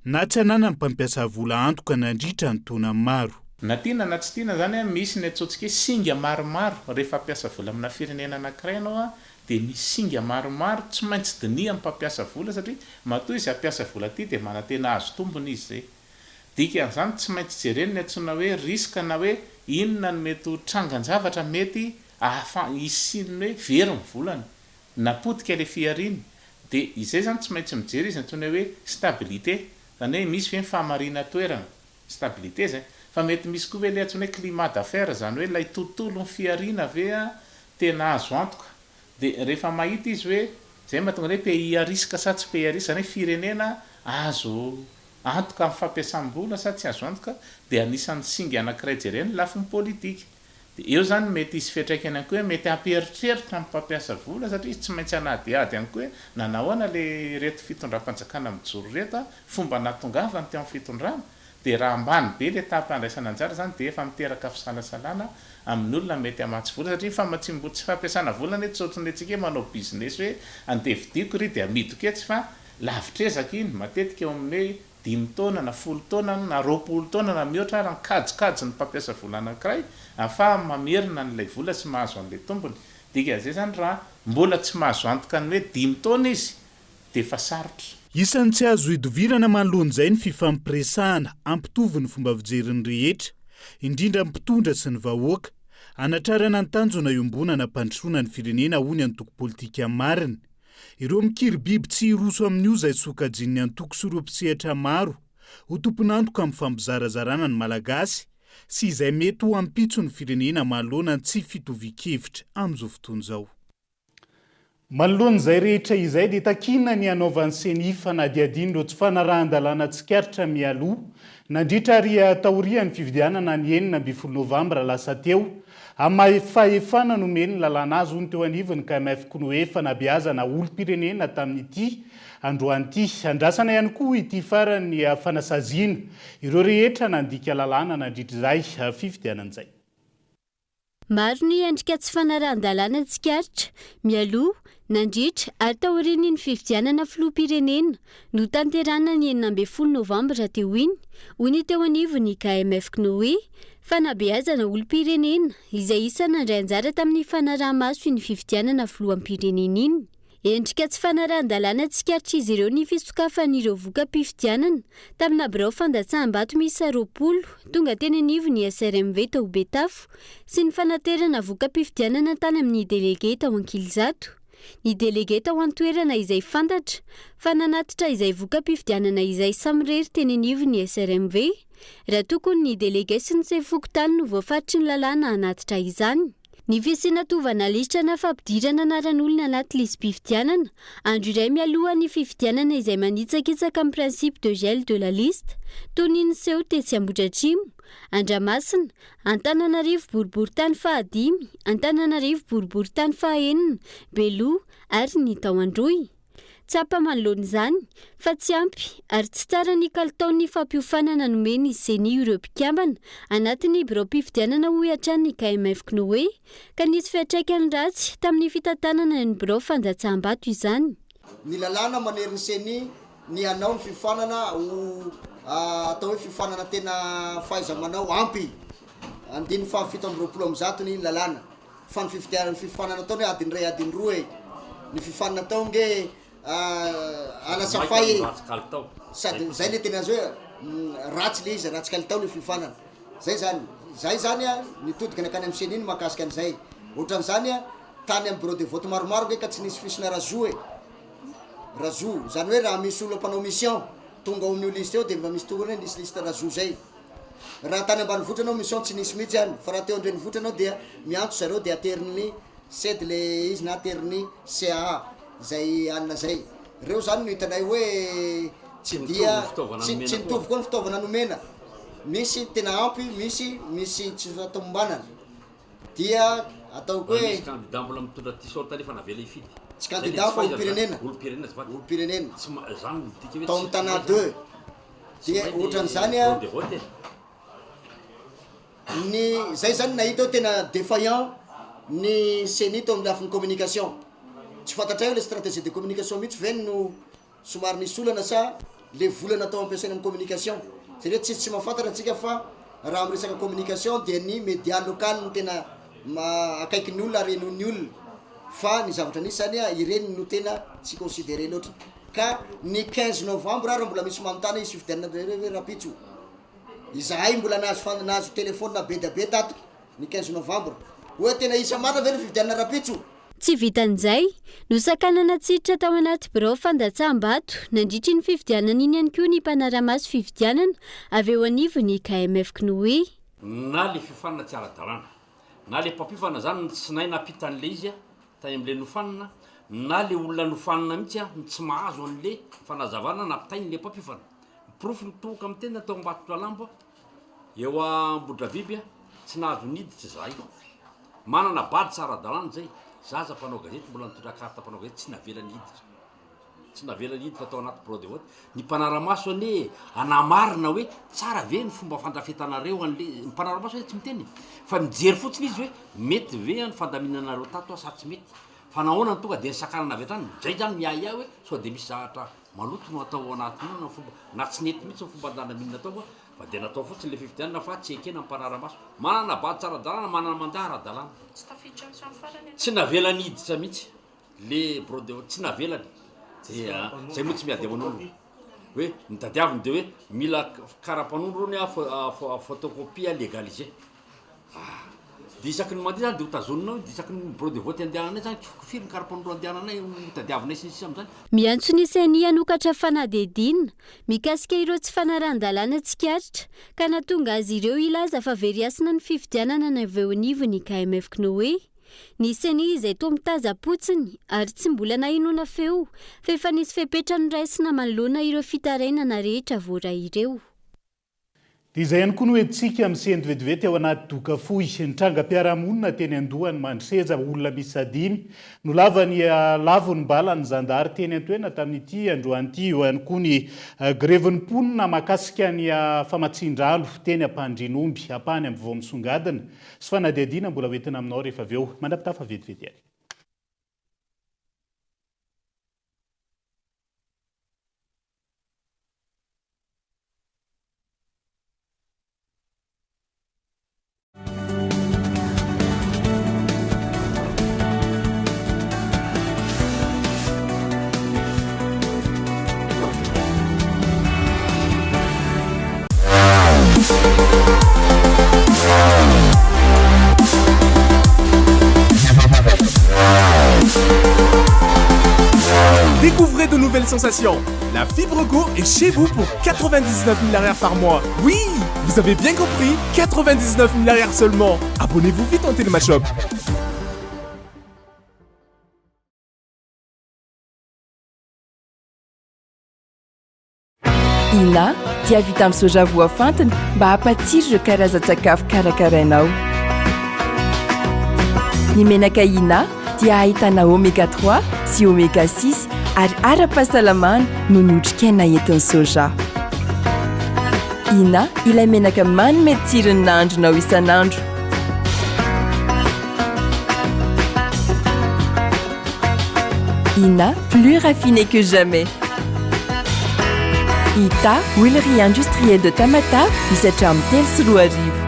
Speaker 6: na tsy hanana ny mpampiasa vola antoka nandritra ny taona maro.
Speaker 15: Na tiana na tsy tiana zany misy ny atsotsika hoe singa maromaro rehefa hampiasa vola amina firenena anankiray ianao dia misy singa maromaro tsy maintsy dinia amin'ny mpampiasa vola satria matoa izy hampiasa vola ty dia manantena azo tombony izy zay. Dikan'izany tsy maintsy jereny ny antsoina hoe riska na hoe inona no mety ho trangan-javatra mety isin'ny hoe very ny volany napotika ilay fiariny dia izay zany tsy maintsy mijery izy antsoina hoe stabilité zany hoe misy ve fahamarina toerana stabilité zay. Fa mety misy koa hoe ilay antsoina hoe climat d'affaires zany hoe ilay tontolo ny fiarina ve tena azo antoka dia rehefa mahita izy hoe zay mahatonga hoe pays à risque sa tsy pays à risque zany hoe firenena azo antoka amin'ny fampiasam-bola sa tsy azo antoka dia anisan'ny singa anankiray jereny lafiny politika. Eo zany mety isy fiatraikany ihany koa hoe mety hampieritreritra amin'ny mpampiasa vola satria izy tsy maintsy anadiady ihany koa hoe nanahoana ilay reto fitondram-panjakana mijoro reto fomba natongavany teo amin'ny fitondrana dia raha ambany be ilay taham-pandraisana anjara zany dia efa miteraka fisalasalana amin'ny olona mety hamatsy vola satria famatsimbo tsy fampiasana vola ny tsotriny antsika hoe manao business hoe andevidiko ry dia amidoka etsy fa lavitrezaka iny matetika eo amin'ny hoe 10 taona na 10 taona na 20 taona na mihoatra raha nikajikajy ny mpampiasa vola anankiray afa mamerina n'ilay vola tsy mahazo an'ilay tompony. Dikan'izay zany raha mbola tsy mahazo antoka ny hoe 10 taona izy dia efa sarotra.
Speaker 6: Isan'ny tsy azo hidovirana manoloan'izay ny fifampiresahana ampitovy ny fomba fijeriny rehetra indrindra mpitondra sy ny vahoaka anatrarana ny tanjona iombonana mpandrosoana ny firenena hoy ny antoko politika marina. Ireo mikiribiby tsy hiroso amin'io izay sokajin'ny antoko sy ireo mpisehatra maro ho tompon'antoka amin'ny fampizarazarana ny malagasy sy izay mety ho ampitso ny firenena manoloana tsy fitovi-kevitra amin'izao fotoana izao. Manoloan'izay rehetra izay dia takiana ny anaovan'ny senifa na diadin'ireo tsy fanarahan-dalàna tsikaritra mialoha nandritra ry taorian'ny fividianana ny 9 novambra lasa teo amin'ny fahefana nomeny ny lalàna azy ony teo anivony KMF Knoe fanabeazana olom-pirenena tamin'ity androan'ity. Andrasana ihany koa ity farany fanasaziana ireo rehetra nandika lalàna nandritra izay fividianan'izay.
Speaker 16: Maro ny endrika tsy fanarahan-dalàna tsikaritra mialoha nandritra ary taorian'ny fividianana filoham-pirenena no tanterana ny 9 novambra teo iny hoy teo anivony KMF Knoe fanabeazana olom-pirenena izay isa nandray anjara tamin'ny fanaraha-maso ny fividianana filoham-pirenena iny. Endrika tsy fanarahan-dalàna tsikaritra izy ireo ny fisokafan'ireo voka-pifidianana tamina birao fandatsaham-bato misy 20 tonga teny anivony SRMV tao Betafo sy ny fanaterana voka-pifidianana tany amin'ny délégué tao Ankilizato. Ny délégué tao an-toerana izay fantatra fa nanatitra izay voka-pifidianana izay samirery teny anivony SRMV raha tokony ny délégué sy ny sefokotany no voafaritry ny lalàna hanatitra izany. Ny fisiana tovana listrana fampidirana anaran'olona anaty listim-pifidianana andro iray mialoha ny fifidianana izay manitsakitsaka amin'ny principe de gel de la liste toy ny niseho tetsy Ambohidratrimo, Andramasina, Antananarivo boriboritany faha-5, Antananarivo boriboritany faha-9, Beloa ary ny tao Androy. Tsapa manoloan'izany fa tsy ampy ary tsy tsara ny kalitaon'ny fampiofanana nomeny seni ireo mpikambana anatin'ny birao mpifidianana ho iatran'ny KMF Knoe ka nisy fiantraikany ratsy tamin'ny fitantanana ny birao fandatsaham-bato izany.
Speaker 11: Ny lalàna manery ny seni ny anao ny fifanana ho atao hoe fifanana tena fahaiza-manao ampy andiny fa 720 ny lalàna fa ny fifanana ataony adiny 2 adiny 2 ny fifanana atao nge anasafay sady zay le tena azy hoe ratsy le izy ratsy kalitao le fifanana zay zany a nitodika nakany amin'ny seniny mahakasika an'izay ohatran'izany a tany amin'ny bureau de vote maromaro nge ka tsy nisy fisina razo zany hoe raha misy olo mpanao mission tonga amin'io liste eo dia mba misy tokony hoe nisy liste razo zay raha tany ambanivohitra anao mission tsy nisy mihitsy any fa raha teo andrenivohitra anao dia miantso zareo dia ateriny sedy le izy na ateriny CAA zay anina zay reo zany no hitanay hoe tsy dia tsy nitovy koa ny fitaovana nomena misy tena ampy misy tsy fatombanana dia ataoko hoe
Speaker 17: candidat mbola mitondra t-shirt nefa navela ifidy
Speaker 11: tsy candidat fa olo-pirenena
Speaker 17: zany
Speaker 11: tao amin'ny tana 2 dia ohatran'izany a ny zay zany nahita ho tena défaillant ny seni tao amin'ny lafin'ny communication tsy fantatray le stratégie de communication mihitsy veny no somary nisy olana sa le volana atao ampiasaina amin'ny communication satria tsy mahafantatra antsika fa raha miresaka communication dia ny média local no tena akaiky ny olona renon'ny olona fa ny zavatra nisy zany a ireny no tena tsy considéré loatra ka ny 15 novembre raha mbola misy manontany izy fividianana rapitso izahay mbola nahazo telefône na be da be tato ny 15 novembre hoe tena isa marina ve ny fividianana rapitso.
Speaker 16: Tsy vitan'izay no sakanana tsiritra tao anaty birao fandatsaham-bato nandritra ny fividianana iny ihany koa ny mpanara-maso fividianana avy eo anivony KMF Knoe.
Speaker 17: Na le fifanana tsy ara-dalàna na le mpampifana zany tsy nay napitan'le izy a tany amin'le nofanana na le olona nofanana mihitsy a tsy mahazo an'le fanazavana nampitainy le mpampifana profo nitoka amin'ny tena tao ambatotra lambo eo Ambohidrabiby a tsy nahazo niditra zay manana bady tsara dalàna zay zaza mpanao gazety mbola nitondra karta mpanao gazety tsy navela niditra atao anaty bureau de vote ny mpanara-maso ane anamarina hoe tsara ve ny fomba fandrafetanareo an'le mpanara-maso hoe tsy miteny fa mijery fotsiny izy hoe mety ve ny fandaminanareo tato sa tsy mety fa nahoana ny tonga dia nisakanana avy hatrany zay zany miaia hoe sao dia misy zavatra maloto no atao anatiny na fomba na tsy nety mihitsy ny fomba andanamina atao fa dia natao fotsiny le fividianana fa tsy ekena mpanara-maso manana bady tsara dalàna manana mandaha ara-dalàna tsy navela niditra mihitsy le bureau de vote tsy navelany dia zay moa tsy miady aman'olo hoe nitadiaviny dia hoe mila karapanondro rony a photocopie légalisé dia isaky ny mandeha zany dia hotazoninao dia isaky ny bureau de vote andehananay zany firy ny karapanondro andehananay tadiavinay sisy am'zany.
Speaker 16: Miantso ny seni hanokatra fanadihadiana mikasika ireo tsy fanarahan-dalàna tsikaritra ka nahatonga azy ireo ilaza fa veriasina ny fividianana ny avy eo anivony KMF Knoe. Ny seni izay toa mitaza-potsiny ary tsy mbola nahinona feo fa efa nisy fepetra ny raisina manoloana ireo fitarainana rehetra voaray ireo.
Speaker 6: dia izay ihany koa no hoentsika amin'ny sendy vetivety ao anaty doka fohy nitranga-piarahamonina teny Andohany Mandriseza olona misy 5 no lavony mbala ny zandary teny Antoerana tamin'ity androan'ity eo ihany koa ny greven'ny mponina mahakasika ny famatsin-drano teny Ampandrinomby apany amin'ny vao misongadina sy fanadihadiana mbola hoentina aminao rehefa avy eo mandrapitafa vetivety any.
Speaker 18: Découvrez de nouvelles sensations. La Fibre Go est chez vous pour 99 000 par mois. Oui, vous avez bien compris, 99 000 seulement. Abonnez-vous vite en Télémashop.
Speaker 4: Ina dia vita amin'ny soja voafantina mba hampatsiro ireo karazan-tsakafo karakarainao. Ny menaka Ina dia ahitana oméga 3 sy oméga 6 ary ara-pahasalamana no ny otrikaina entin'ny soja. Ina ilay menaka manome tsirony nahandronao isan'andro. Ina, plus raffiné que jamais. Ita, huilerie industrielle de Tamatave, misatra amin'ny 3 sy 4 arivo.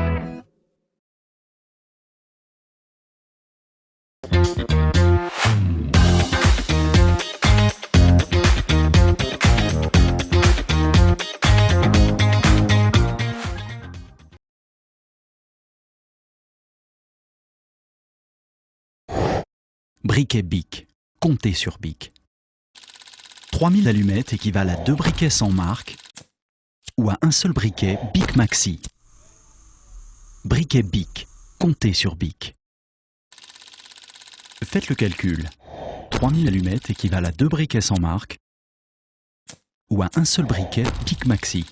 Speaker 19: Briquet Bic. Comptez sur Bic. 3000 allumettes équivalent à 2 briquets sans marque ou à un seul briquet Bic Maxi. Briquet Bic. Comptez sur Bic. Faites le calcul. 3000 allumettes équivalent à 2 briquets sans marque ou à un seul briquet Bic Maxi.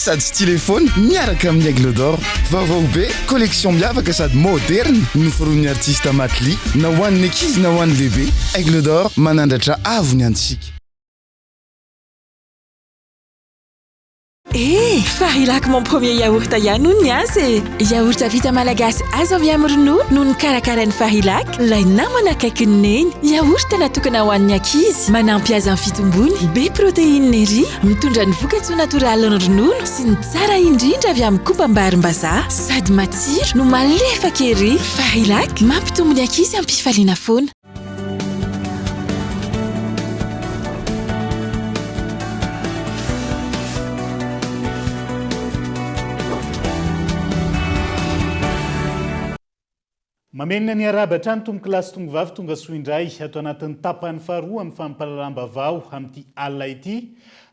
Speaker 20: Sady styléphone miaraka amin'ny Aigle d'Or. Vaovao be collection miavaka sady moderne noforon'ny artiste Matli na ho an'ny ankizy na ho an'ny lehibe. Aigle d'Or manandratra avo ny antsika.
Speaker 21: Farilac mon premier yaourt ihany hono niazy. Yaourt vita malagasy azo avy amin'ny ronono no nikarakarain'ny Farilac. Ilay namana akaiky ny neny. Yaourt natokana ho an'ny ankizy, manampy azy amin'ny fitombony, be protéine ery, mitondra ny vokatsoa natoraly ny ronono sy ny tsara indrindra avy amin'ny kombam-barim-bazaha, sady matsiro no malefaka ery. Farilac mampitombo ny ankizy amin'ny fifaliana foana.
Speaker 6: Mamenina ny araba trano tombo kilasy tongovavy tonga soindray ato anatin'ny tapany faharoa amin'ny fampalalam-bavao amin'ity alina ity.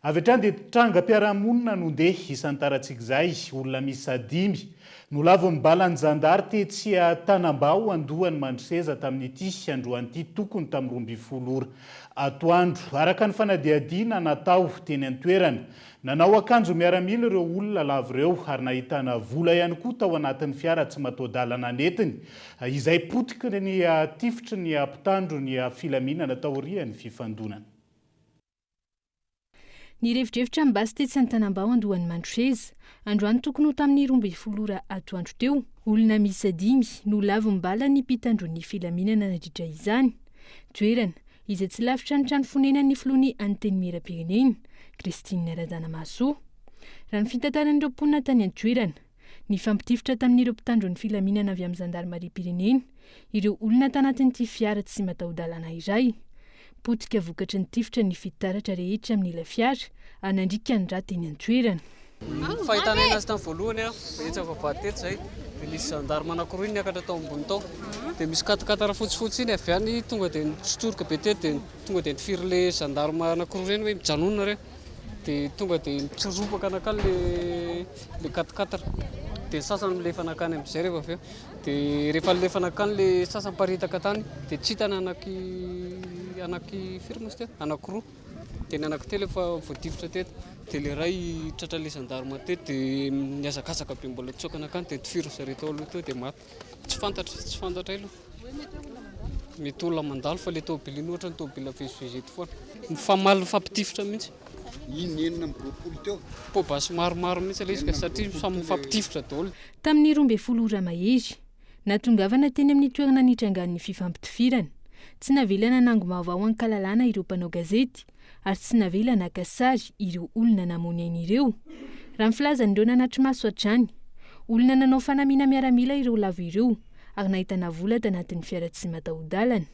Speaker 6: Avy hatrany dia tranga-piarahamonina no ndeha isan'ny tarantsika izay olona misy 5 no lavo mibalany zandary tetsy Tanambao Andohany Mandriseza tamin'ity androan'ity tokony tamin'ny 12 ora atoandro. Araka ny fanadihadiana natao teny an-toerana. Nanao akanjo miaramila ireo olona lavo ireo ary nahitana vola ihany koa tao anatin'ny fiara tsy mataho-dalana netiny izay potika ny tifitry ny mpitandro ny filaminana tao aorian'ny fifandonana.
Speaker 22: Ny revidrevitra mbasy tetsy ny Tanambao Andohany Mandriseza androany tokony ho tamin'ny 12 ora atoandro teo. Olona misy 5 no lavo mbala ny mpitandro ny filaminana nandritra izany. Toerana izay tsy lavitra ny trano fonenan'ny filohan'ny anteny miram-pirenena Christine Razanamaso. Raha ny fitantaran'ireo mponina tany an-toerana, ny fampitifitra tamin'ireo mpitandro ny filaminana avy amin'ny zandarmaria-pirenena, ireo olona tanatin'ity fiara tsy mataho-dalana iray. potika vokatry ny tifitra ny fitaratra rehetra amin'n'ila fiara anandrika ny raha teny an-toerana.
Speaker 1: Fahitana azy tamin'ny voalohany etsy vavahady teto zay dia nisy gendarme anankiroa niakatra tao ambony tao dia misy katakatara fotsifotsy iny avy any tonga dia nitsotsorika be teto dia tonga dia nifiry le gendarme anankiroa reny hoe mijanonona reny dia tonga dia mitsiropaka anakany le katakatara dia sasany milefa anakany amin'izay rehefa avy eo dia rehefa lefa anakany le sasany paritaka tany dia tsy hitany anaky firma sy teo anankiroa dia ny anankitelo efa voadifitra teto dia le ray tratra le gendarme teto dia niazakazaka be mbola tsoka anakany dia nifiry zareo tao aloha teo dia maty tsy fantatra aloha mety olona mandalo fa le tômôbily iny ohatra ny tômôbily vezivezety foana mifamaly mifampitifitra mihitsy
Speaker 2: inenina am'roapolo teo
Speaker 1: pobasy maromaro mihitsy le izy satria samy mifampitifitra daholo.
Speaker 22: Tamin'ny 12 ora mahery natongavana teny amin'ny toerana nitrangan'ny fifampitifirana tsy navelana nangomavao ankalalana ireo mpanao gazety ary tsy navelana kasary ireo olona namony ainy ireo raha ny filazan'ireo nanatry maso hatrany olona nanao fanamina miaramila ireo lavo ireo ary nahitana vola tanatin'ny fiara tsy mataho-dalana.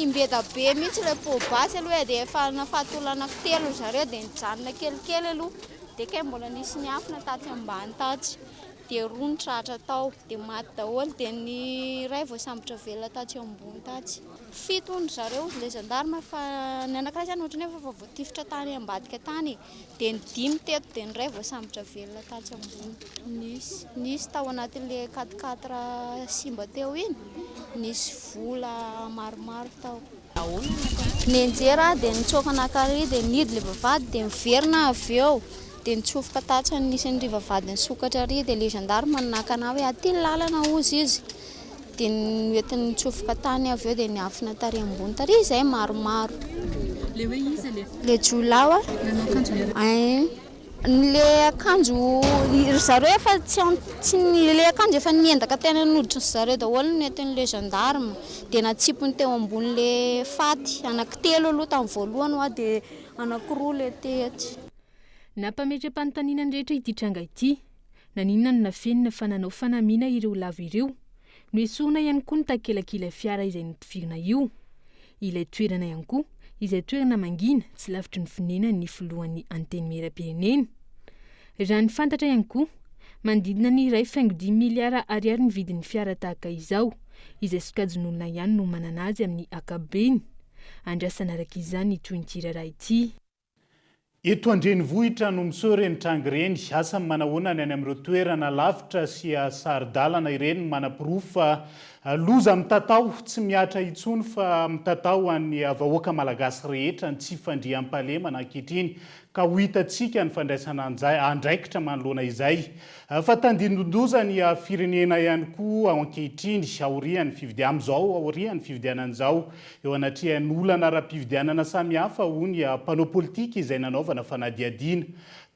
Speaker 23: Imbeda be mihitsy le pobasy aloha dia efa nafatolana telo zareo dia nijanona kelikely aloha dia kay mbola nisy niafina tatsy ambany tatsy dia roa nitratra tao dia maty daholo dia ny ray voasambotra velona tatsy ambony tatsy. 7 zareo le gendarme fa ny anankiray zany ohatrany efa voatifitra tany ambadika tany dia ny 5 teto dia ny ray voasambotra velona tatsy ambony. Nisy tao anatin'le 4x4 simba teo iny nisy vola maromaro tao. Nenjera dia nitsoka anankiray dia nidy le vavahady dia miverina avy eo dia nitsofoka tatsy nisy ny vavahady nisokatra ary dia le gendarme nakana hoe aty lalana ozy izy dia noentiny nitsofoka tany avy eo dia niafina tary ambony tary izay maromaro.
Speaker 22: Le hoe izy
Speaker 23: le jolao le akanjo zareo efa tsy le akanjo efa niendaka tena noditra zareo daholo noentin'le gendarme dia natsipony teo ambony le faty anankitelo aloha tamin'ny voalohany hoa dia anankiroa le tety.
Speaker 22: Nampametram-panontaniana rehetra ity tranga ity naninona no nafenina fa nanao fanamiana ireo lavo ireo no esorina ihany koa ny takelakila fiara izay nitifirina io. Ilay toerana ihany koa izay toerana mangina tsy lavitry ny fonena ny filohan'ny anteny miera-pirenena. Raha ny fantatra ihany koa manodidina ny 1.5 miliara ariary ny vidin'ny fiara tahaka izao izay sokajin'olona ihany no manana azy amin'ny akabeny. Andrasana araka izany toy ny tirara ity.
Speaker 6: Eto andrenivohitra no misoreny trangy ireny asa manahoana ny any amin'ireo toerana lavitra sy saridalana ireny manam-pirofa loza mitatao tsy miatra intsony fa mitatao an'ny vahoaka malagasy rehetra ny tsy fandriam-pahalemana ankehitriny ka ho hitantsika ny fandraisana andraikitra manoloana izay. Fa tandindondozany firenena ihany koa ankehitriny aorian'ny fifidian'izao aorian'ny fifidianan'izao eo anatrihan'ny olana ara-pifidianana samihafa hony mpanao politika izay nanaovana fanadiadiana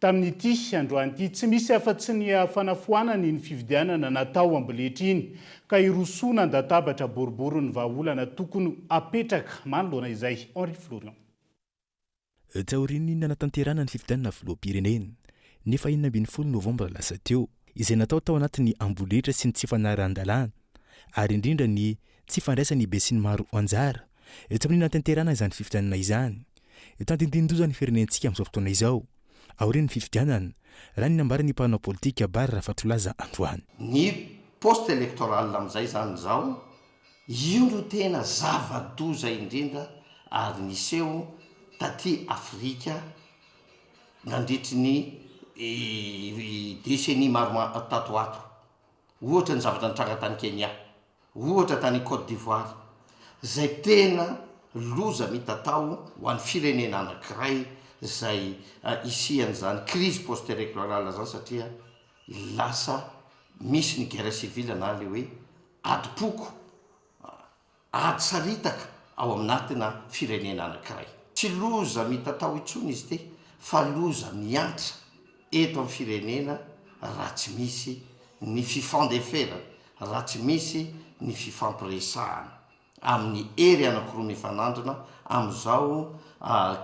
Speaker 6: tamin'ity androanyity tsy misy afa-tsy ny fanafoanany ny fifidianana natao amboletriny ka irosona andatabatra boribory ny vahaolana tokony apetraka manoloana izay. Henri Florian.
Speaker 24: Taoriany nanatanterana ny fifidianana filoham-pirenena ny 20 novambra lasa teo izay natao tao anatin'ny amboletra sy ny tsy fanaran-dalàna ary indrindra ny tsy fandraisany be sy ny maro anjara eto amin'ny natanterana izany fifidianana izany tandindindozany firenentsika amin'izao fotoana izao aorian'ny fifidianana raha ny nambarany mpanao politika Bary Rafatolaza androany.
Speaker 25: Ny poste électoral amin'izay zany zao io no tena zava-doza indrindra ary niseho taty Afrika nandritry ny décennie maromaro tato ato. Ohatra ny zavatra nitranga tany Kenya, ohatra tany Côte d'Ivoire, zay tena loza mitatao ho an'ny firenena anankiray zay isian'izany crise post électorale zany satria lasa misy ny guerre civile na le hoe adi-poko ady saritaka ao aminatina firenena anankiray. Tsy loza mitatao intsony izy ty fa loza miantra eto amin'ny firenena raha tsy misy ny fifandefera, raha tsy misy ny fifampiresahana amin'ny ery anankiroa mifanandrina amin'izao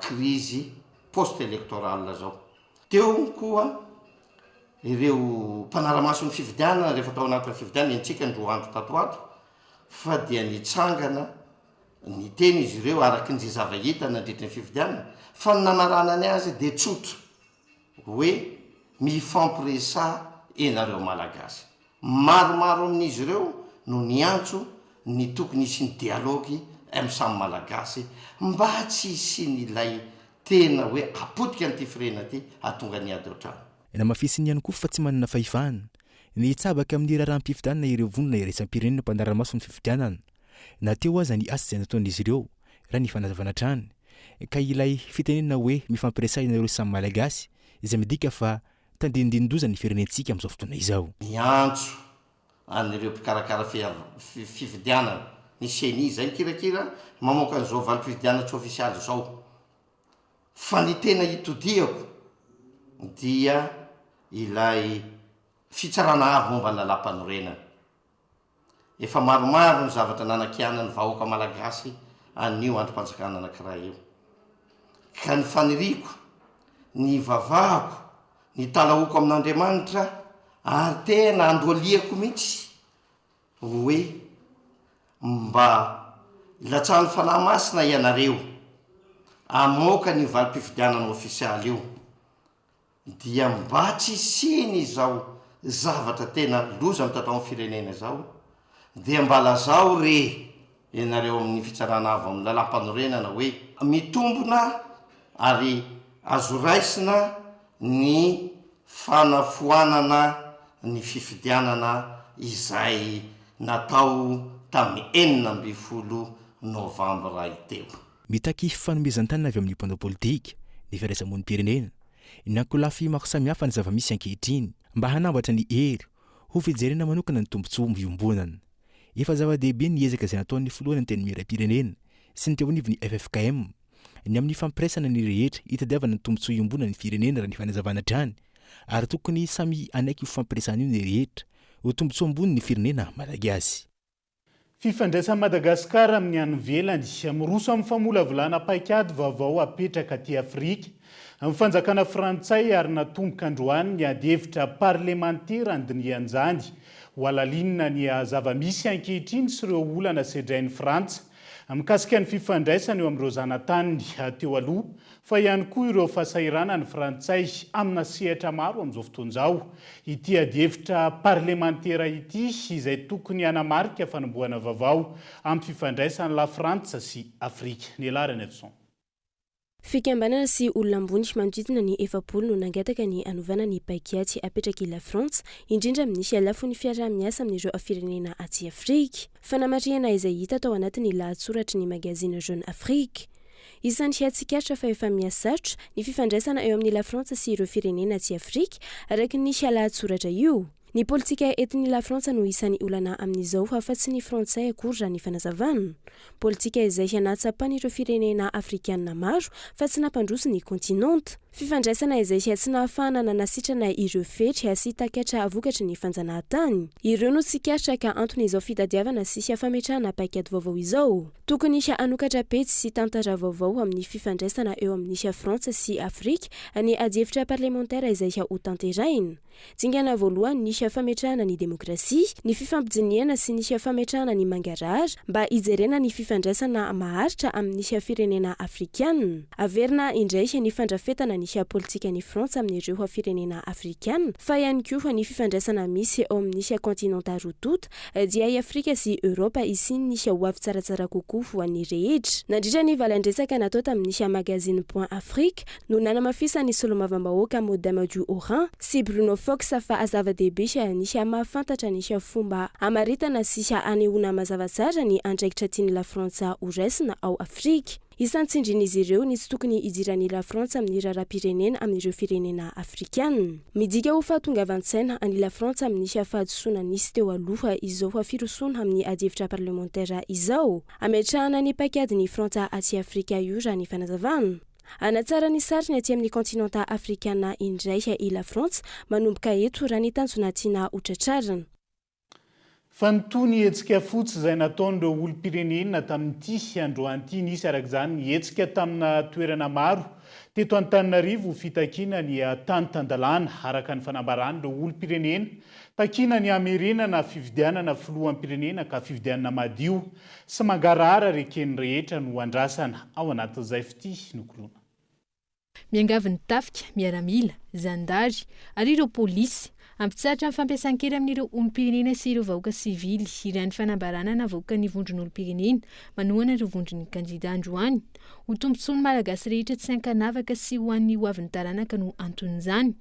Speaker 25: crise post électorale zao. Teo koa ireo mpanaramason'ny fifidianana rehefa tao anatin'ny fifidianana entsika ndroandro tato ato fa dia nitsangana ny teny izy ireo araky nzay zavahita nandritra ny fifidianana fa ny nanaranany azy de tsotro hoe mifampiresa enareo malagasy maromaro amin'izy ireo no niantso ny tokony isy ny dialogy am'samy malagasy mba tsy isin'ilay tena hoe apotika n'ity firena ty atonga ny ady oatrano
Speaker 24: na mafisiny ihany koa fa tsy manana fahefahana ny tsabaka amin'ny raharam-pifidianana ireo vonona iraisam-pirenena mpandaramaso ny fifidianana na teo aza ny asa izay nataon'izy ireo raha ny fanazavana trany ka ilay fitenenana hoe mifampiresahina ireo samy malagasy izay midika fa tandindindoza ny firenentsika amin'izao fotoana izao
Speaker 25: miantso an'ireo mpikarakara fifidianana ny seni zay kirakira mamoaka an'izao valim-pifidianana tsy ofisialy zao fa ny tena hitodiako dia ilay fitsarana avy momba nalampanorenana efa maromaro ny zavatra nanakiana ny vahoaka malagasy an'io androm-panjakana anankiray io ka ny faniriko ny vavahako ny talaoko amin'Andriamanitra ary tena androaliako mihitsy hoe mba latsahany fanahy masina ianareo amoaka ny valim-pifidianana ofisialy io dia mba tsy siny zao zavatra tena loza mitatao amin'ny firenena zao dia mba lazao re ianareo amin'ny fitsarana avy amin'ny lalam-panorenana hoe mitombona ary azo raisina ny fanafoanana ny fifidianana izay natao tamin'ny 9 novambra iteo
Speaker 24: mitaky fanomezan-tanana avy amin'ny mpanao politika ny firaisamonim-pirenena ny ankolafy maro samihafa ny zava-misy ankehitriny mba hanambatra ny hery ho fijerena manokana ny tombontsoa miombonana efa zava-dehibe ny ezaka izay nataon'ny filohana ny teny miram-pirenena sy ny teo anivy ny FFKM ny amin'ny fampiresana ny rehetra hitadiavana ny tombontsoa iombonana ny firenena raha ny fanazavana trany ary tokony samy anaiky ho fampiresana io ny rehetra ho tombontsoa ambony ny firenena malagasy
Speaker 6: fifandraisan'i Madagasikara amin'ny anovelany miroso amin'ny famolavolana paikady vaovao apetraka aty Afrika amin'ny fanjakana frantsay ary natomboka androany ny adihevitra parlementera andinian'izany ho alalinina ny zava-misy ankehitriny sy ireo olana sedrain'ny Frantsa mikasika ny fifandraisana eo amin'ireo zanataniny teo aloha fa ihany koa ireo fahasairana ny frantsay amina sehatra maro amin'izao fotoan'izao ity adihevitra parlementera ity izay tokony hanamarika fanombohana vaovao amin'ny fifandraisana la Frantsa sy Afrika ny alarany Efson
Speaker 3: fikambanana sy olona ambony manodidina ny 7 no nangataka ny anovana ny paikady apetraky la France indrindra amin'nisy alafony fiarah-miasa amin'ireo firenena aty Afrika fanamarihana izay hita tao anatin'ny lahatsoratra ny magazine Jeune Afrique isan'ny hiatsikatra fa efa miasatra ny fifandraisana eo amin'ny la France sy ireo firenena aty Afrika araky ny lahatsoratra io ny politika etin'ny la France no isan'ny olana amin'izao afa-tsy ny frantsay akory raha ny fanazavana politika izay hanatsapany ireo firenena afrikanina maro fa tsy nampandroso ny kontinanta fifandraisana izay tsy nahafahana nanasitrana ireo fetry sy takatra avokatra ny fanjanahantany ireo no tsikatra ka antony izao fitadiavana sy fametrahana paikady vaovao izao tokony anokatra petsy sy tantara vaovao amin'ny fifandraisana eo amin'ny Frantsa sy Afrika ny adihevitra parlementaire izay ho tanteraina tsingana voalohany ny fametrahana ny demokrasia ny fifampijiniana sy ny fametrahana ny mangarahara mba ijerena ny fifandraisana maharitra amin'ny firenena afrikanina averina indray ny fandrafetana ny politika ny Frantsa amin'ireo firenena afrikanina fa ihany koa ny fifandraisana misy eo amin'ny kontinanta rototo dia i Afrika sy Europa isiny ny hoavy tsaratsara kokoa ho an'ny rehetra nandritra ny valandresaka natao tamin'ny magazine Point Afrique no nanamafisa ny solomavambahoaka Madame du Oran sy Bruno Fox fa azava-dehibe ny mahafantatra ny fomba amaritana sy anehoana mazava tsara ny andraikitra tiany la Frantsa ho raisina ao Afrika isan'ny tsindrin'izy ireo ny tsy tokony idiran'ny la Frantsa amin'ny raharam-pirenena amin'ireo firenena afrikanina midika ho fahatongavan-tsaina any la Frantsa amin'ny fahadisoana nisy teo aloha izao firosona amin'ny adihevitra parlementaire izao ametrahana ny paikady ny Frantsa aty Afrika io raha ny fanazavana anatsara ny sariny aty amin'ny kontinanta afrikana indray i la Frantsa manomboka eto raha ny tanjona tiana hotratrarana
Speaker 6: fa nytony hetsika fotsy izay nataon'ireo olom-pirenena tamin'ity androan'ity nisy arak'izany hetsika tamina toerana maro teto Antananarivo fitakina ny tany Tandalana araka ny fanambaran'ireo olom-pirenena takina ny hamerenana fifidianana filohampirenena ka fifidianana madio sy mangarahara rekeny rehetra no andrasana ao anatin'izay fity nokorona.
Speaker 22: Miangavy ny tafika, miaramila, zandary ary ireo polisy ampitsaratra amin'ny fampiasan-kely amin'ireo olom-pirenena sy ireo vahoaka sivily irany fanambarana na vahoaka ny vondron'olom-pirenena manohana ireo vondron'ny kandida androany ho tombontsoan'ny malagasy rehetra tsy ankanavaka sy ho an'ny hoavin'ny taranaka no anton'izany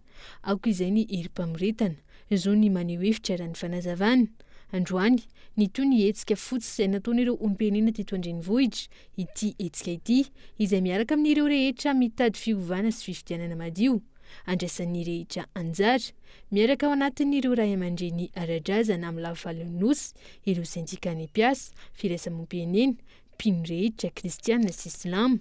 Speaker 22: aoka izay ny herim-pamoretana izao ny maneho hevitra raha ny fanazavana androany ny toy ny hetsika fotsy izay nataon'ireo olom-pirenena teto andrenivohitra ity hetsika ity izay miaraka amin'ireo rehetra mitady fiovana sy fifidianana madio andraisan'ny rehetra anjara miaraka ao anatin'ireo ray aman-dreny ara-drazana amin'ny lavavalon'nosy ireo sendikany mpiasa firaisamom-pirenena mpino rehetra kristiana sy islama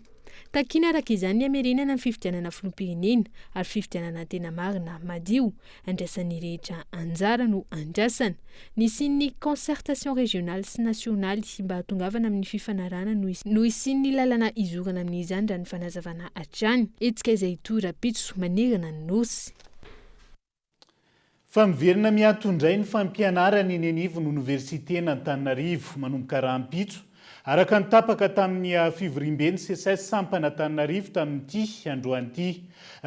Speaker 22: takina araka izany ny hamerenana ny fifidianana filoham-pirenena ary fifidianana tena marina madio andraisan'ny rehetra anjara no andrasana nisy ny concertation régionale sy nationale mba hatongavana amin'ny fifanarana no isin'ny lalana izorana amin'izany raha ny fanazavana hatrany etsika izay torapitso manerana ny nosy.
Speaker 6: Fa miverina miatondray ny fampianarana eny anivon'ny Universitena Antananarivo manomboka rahampitso araka ny tapaka tamin'ny fivoriam-ben'ny CSS sampana Antananarivo tamin'ity androan'ity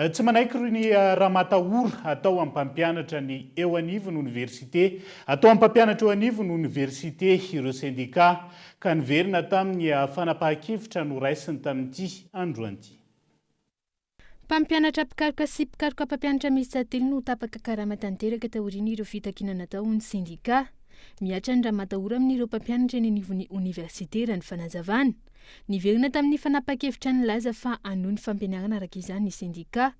Speaker 6: tsy manaiky roy ny raha-matahora atao amin'ny mpampianatra ny eo anivon'ny université atao amin'ny mpampianatra eo anivon'ny université ireo syndika ka niverina tamin'ny fanapahan-kevitra no raisiny tamin'ity androan'ity.
Speaker 22: Mpampianatra pikaroka sy pikaroka mpampianatra miisa telo no tapaka karama tanteraka taoriana ireo fitakina natao ny sindika miatra ny raha matahora amin'ireo mpampianatra eny anivon'ny université raha ny fanazavana niverina tamin'ny fanapahan-kevitra ny laza fa anohy ny fampianarana araka izany ny sindika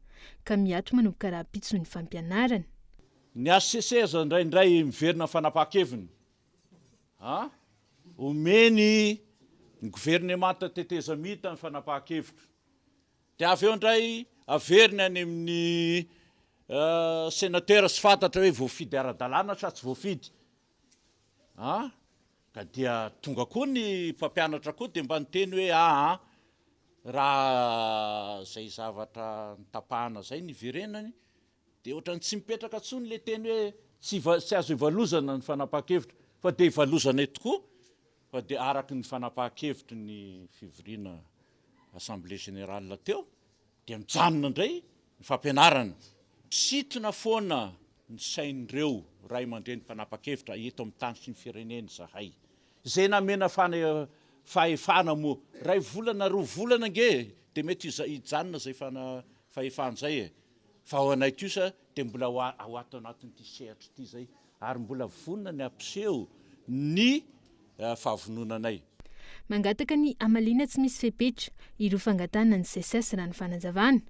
Speaker 22: ka miato manomboka rahampitso ny fampianarana.
Speaker 5: Ny ACCS indraindray miverina fanapahan-keviny omeny ny gouvernemanta teteza mita ny fanapahan-kevitra dia avy eo indray averina any amin'ny sénateur sy fantatra hoe voafidy ara-dalàna sa tsy voafidy ka dia tonga koa ny mpampianatra koa dia mba niteny hoe raha zay zavatra nitapahana zay ny verenany dia ohatrany tsy mipetraka tsony le teny hoe tsy azo ivalozana ny fanapahan-kevitra fa dia ivalozana tokoa fa dia araky ny fanapahan-kevitry ny fivoriana assemblée générale teo dia mijanona indray ny fampianarana misitona foana ny sain'ireo ray aman-dreny fanapahan-kevitra eto amin'ny tany sy ny firenena zahay izay namena fahefana moa ray volana roa volana nge dia mety hijanona zay fahefana zay fa ao anay kosa dia mbola ao ato anatin'ity sehatra ity zay ary mbola vonona ny ampiseho ny fahavononanay.
Speaker 22: Mangataka ny amalina tsy misy fepetra ireo fangatana ny CSS raha ny fanazavana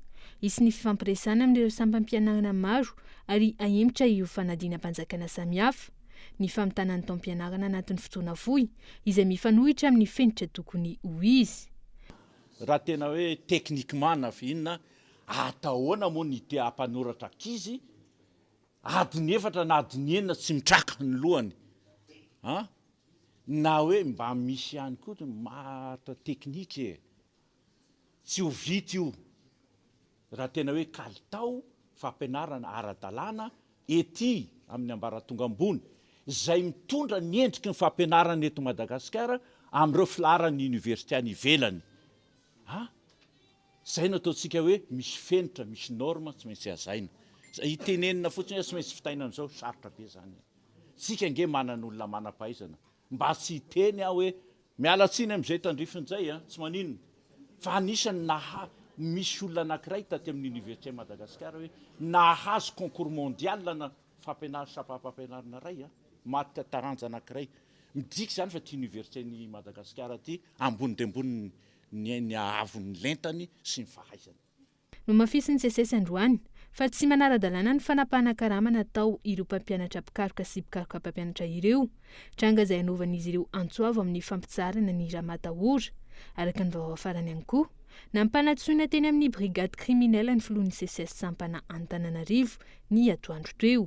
Speaker 22: isy ny fifampiresana amin'ireo sampam-pianarana maro ary ahemitra io fanadina-mpanjakana samihafa ny famitana ny taom-pianarana anatin'ny fotoana fohy izay mifanohitra amin'ny fenitra tokony ho izy.
Speaker 5: Raha tena hoe teknikement na inona atahoana moa ny tia hampanoratra ankizy adiny efatra na adiny enina tsy mitraka ny lohany na hoe mba misy ihany koa maritra teknika tsy ho vita io raha tena hoe kalitao fampianarana ara-dalàna ety amin'ny ambaratonga ambony izay mitondra ny endriky ny fampianarana eto Madagasikara amin'ireo filaharany université any ivelany zay no ataontsika hoe misy fenitra misy norma tsy maintsy hazaina itenenina fotsiny tsy maintsy fitainana zao sarotra be zany tsika nge manan'olona manam-pahaizana mba tsy hiteny aho hoe miala tsiny amin'izay tandrifin'izay tsy maninona fa anisany misy olona anankiray taty amin'ny université Madagasikara hoe nahazo concours mondial na fampianarana ray maty taranja anankiray midika zany fa ty université ny Madagasikara ty ambony dia ambony ny ahavon'ny lentany sy ny fahaizany.
Speaker 22: No mafisy ny CSS androany fa tsy manara-dalàna ny fanapahana karama natao ireo mpampianatra pikaroka sy pikaroka mpampianatra ireo tranga izay anaovan'izy ireo antsoavo amin'ny fampitsarana ny raha matahora araka ny vaovao farany ihany koa nampanatsoina teny amin'ny brigade criminelle ny filohan'ny CSS sampana Antananarivo ny atoandro teo.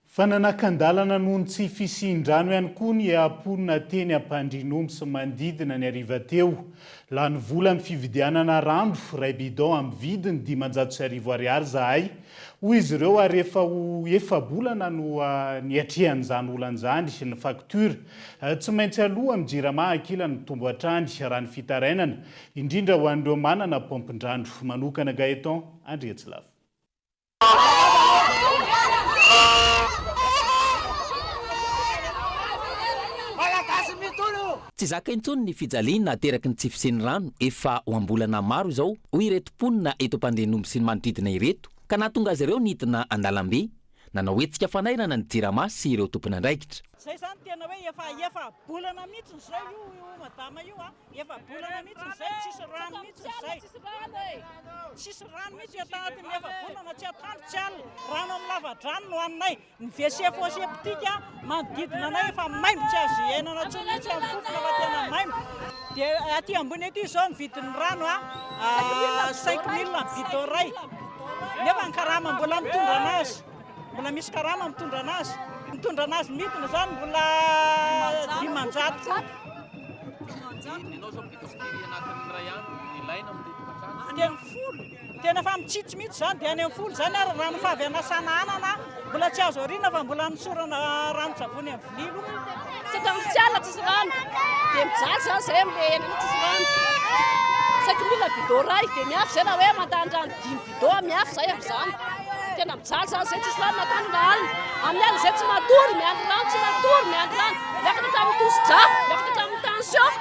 Speaker 6: Fananakandalana noho ny tsy fisian-drano ihany koa ny amponina teny Ampandrinomby sy manodidina ny ariva teo. Lany vola amin'ny fividianana rano ray bidon amin'ny vidiny 500 ariary zahay. Hoy izy ireo ary efa bolana no niatrehan'izany olan'izany ny faktura. Tsy maintsy aloha amin'ny jirama ankila ny tombo hatrany raha ny fitarainana indrindra ho an'ireo manana pompin-drano manokana. Gaeton Andriatsilava.
Speaker 7: Tsy zaka intsony ny fijaliana ateraky ny tsy fisian'ny rano efa ho ambolana maro izao hoy ireto mponina eto Ampandrinomby sy ny manodidina ireto ka nahatonga azy ireo nidina an-dalambe nanao hetsika fanairana ny jirama sy ireo tompon'andraikitra.
Speaker 8: Zay zany tena hoe efa bolana mihitsy zay io madama io efa bolana mihitsy zay tsisy rano mihitsy zay. Tsisy rano mihitsy atatiny efa bolana tsy atandro tsy alina rano amin'ny lava-drano no annay ny WC foseptika manodidina anay efa maimbo tsy azo iainana tsy mihitsy amin'ny fofona fa tena maimbo. Dia aty ambony aty izao ny vidin'ny rano 5 000 bidon ray nefa ny karama mbola mitondra anazy. Mbola misy karama mitondra anazy. Mitondra anazy midina zany mbola 500. Tena fa mitsitsy mihitsy zany dia any amin'ny folo zany ary rano fa avy anasana anana mbola tsy azo arina fa mbola misorana rano-tsavony amin'ny vililo.
Speaker 9: Tsy tamiko tsy ala tsisy rano dia mijaly zany zay amin'ilay eny tsisy rano. 5 000 bidon ray dia miafy zay raha hoe mandandrano 10 bidon miafy zay amin'izany. Tena mijaly zany zay tsisy rano natany na alina. Amin'ny alina zay tsy matory miandry rano tsy matory miandry rano. Miakatra tamin'ny tosi-dra, miakatra tamin'ny tension.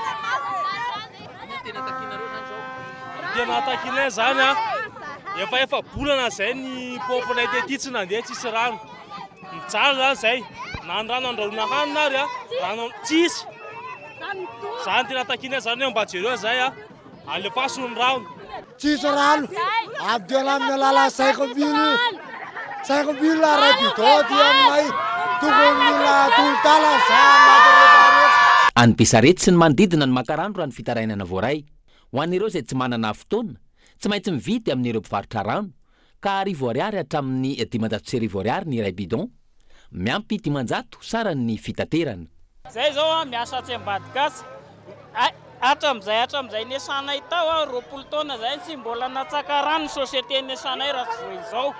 Speaker 10: Tena takinay zany efa bolana zay ny pomponay tety tsy nandeha tsisy rano. Mijaly zany zay. Na ny rano andrahoana hanina ary rano tsisy. Zany tena takinay zany hoe mba jereo zay alefaso ny rano.
Speaker 13: Tsisy rano. Abdiana amin'ny alala 5 000. 5 000 ray bidon ty aminay. Tokony mila tolotala
Speaker 7: Any Besarety sy ny manodidina ny makarano raha ny fitarainana voaray. Ho an'ireo izay tsy manana fotoana, tsy maintsy mividy amin'ireo mpivarotra rano ka 1000 ariary hatramin'ny 500 ariary ny ray bidon. Miampy 500 sara ny fitaterana.
Speaker 8: Zay zao miasa Tsiambady gasy. Hatram'izay nesanay tao 20 taona zay tsy mbola natsaka rano société nesanay raha tsy voa izao.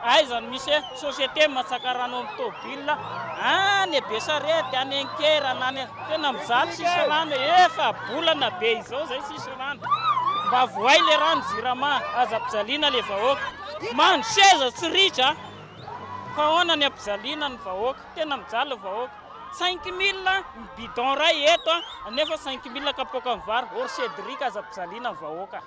Speaker 8: Aizany misy société matsaka rano amin'ny tôbila any Besarety any Ankera any tena mizaly sisy rano efa bolana be izao zay sisy rano. Mba voay le rano jirama aza mpizaliana le vahoaka. Mandro seza tsy ritra fa ahoana ny ampizaliana ny vahoaka tena mijaly vahoaka. 5 000 bidon ray eto nefa 5 000 kapoka amin'ny vary or Cédric aza mpizaliana vahoaka.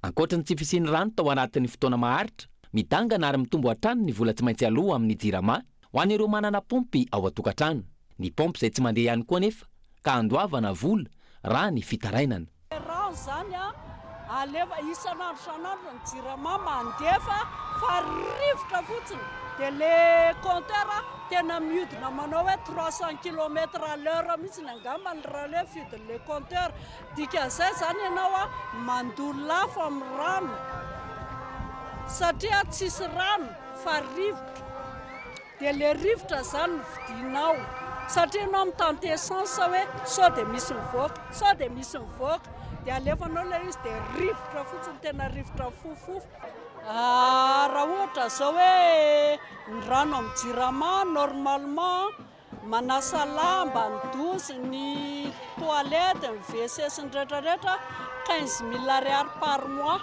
Speaker 7: Ankoatran'ny tsy fisian'ny rano tao anatin'ny fotoana maharitra, midangana ary mitombo hatrany ny vola tsy maintsy aloha amin'ny jirama ho an'ireo manana pompy ao an-tokatrano. Ny pompy izay tsy mandeha ihany koa nefa ka andoavana vola raha ny fitarainana.
Speaker 8: Rano zany alefa isan'andro san'andro ny jirama mandefa fa rivotra fotsiny dia le compteur tena mihodina manao hoe 300 km/h mihitsy ny angamba ny raha le fidin'le compteur. Dikan'izay zany ianao mandolo lafo amin'ny rano satria tsisy rano fa rivotra dia le rivotra zany no vidinao satria ianao mitante essence hoe sao dia misy mivoaka sao dia misy mivoaka dia alefanao le izy dia rivotra fotsiny tena rivotra fofofo. Raha ohatra zao hoe ny rano amin'ny jirama normalement manasa lamba ny douche ny toilette ny WC sy ny rehetrarehetra 15 000 ariary par mois.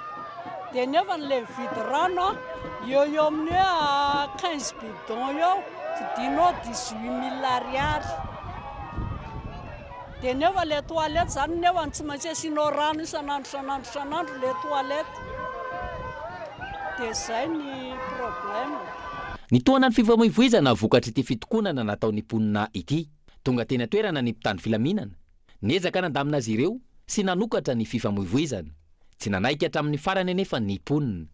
Speaker 8: Dia nefa le mividy rano eo amin'ny hoe 15 bidon eo vidinao 18 000 ariary. Dia nefa le toilette zany nefa tsy maintsy asianao rano isan'andro le toilette. Dia zay ny problème.
Speaker 7: Ny toana ny fifamoivoizana vokatry ity fitokonana nataon'ny mponina ity. Tonga teny toerana ny mpitandro filaminana. Niezaka nandamina azy ireo sy nanokatra ny fifamoivoizana. Tsy nanaika hatramin'ny farany nefa ny mponina.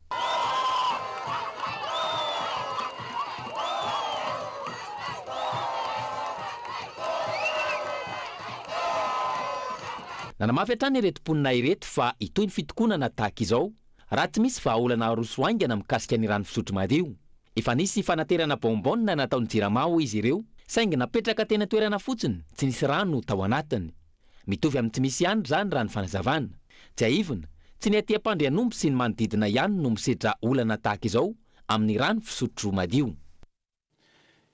Speaker 7: Nanamafy hatrany ireto mponina ireto fa itoy ny fitokonana tahaka izao raha tsy misy vahaolana roso aingana mikasika ny rano fisotro madio. efa nisy fanaterana bonbonina nataony jiramao izy ireo saingy napetraka tena toerana fotsiny tsy nisy rano tao anatiny mitovy amin'ny tsy misy ihany zany raha ny fanazavana tsy aivina tsy ny aty ampandrianompo sy ny manodidina ihany no misedra olana tahaka izao amin'ny rano fisotro madio.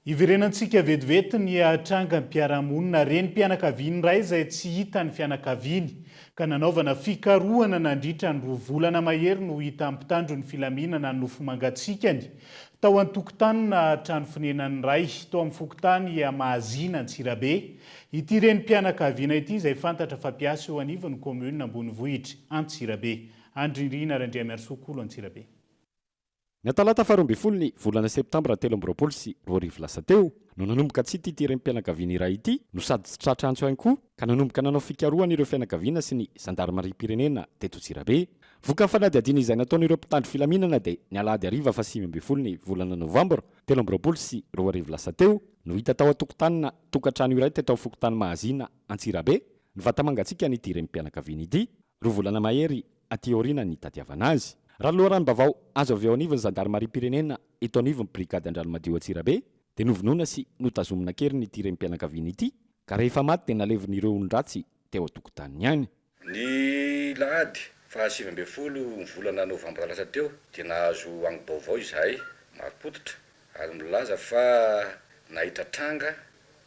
Speaker 6: Iverenantsika vetivety ny atranga ny mpiaramonina reny mpianakaviany ray izay tsy hita ny fianakaviany ka nanaovana fikarohana nandritra ny 2 volana mahery no hita mpitandro ny filaminana ny nofo mangatsikany tao an-tokotany na trano finenany ray tao amin'ny fokotany Mahazina Antsirabe. Ity reny mpianakaviana ity izay fantatra fa mpiasa eo anivon'ny commune Ambonivohitra Antsirabe. Andrindrina Randriamiarsokolo Antsirabe.
Speaker 11: Ny talata 12 ny volana septambra 2024 sy 20 lasa teo no nanomboka tsy ity reny mpianakaviana iray ity no sady tsy tratra antso ihany koa ka nanomboka nanao fikarohana ireo fianakaviana sy ny zandarmariam-pirenena teto Antsirabe. Voka fanadihadiana izay nataon'ireo mpitandro filaminana dia ny alahady ariva fa 5 ny volana novambra 2024 sy 20 lasa teo no hita tao an-tokotanina tokantrano iray teto amin'ny fokotany Mahazina Antsirabe ny vatamangatsika n'ity reny mpianakaviana ity 2 volana mahery aty aoriana ny tadiavana azy. Raha loharano bavao azo avy ao anivon'ny zandarmariam-pirenena eto anivon'ny brigady Andranomadio Antsirabe dia novonoina sy notazomina kely n'ity reny mpianakaviana ity ka rehefa maty dia nalevin'ireo olon-dratsy teo an-tokotaniny ihany.
Speaker 12: Ny lahady fa 15 volana novambra lasa teo dia nahazo agnibaovao izahay maripotitra ary milaza fa nahita tranga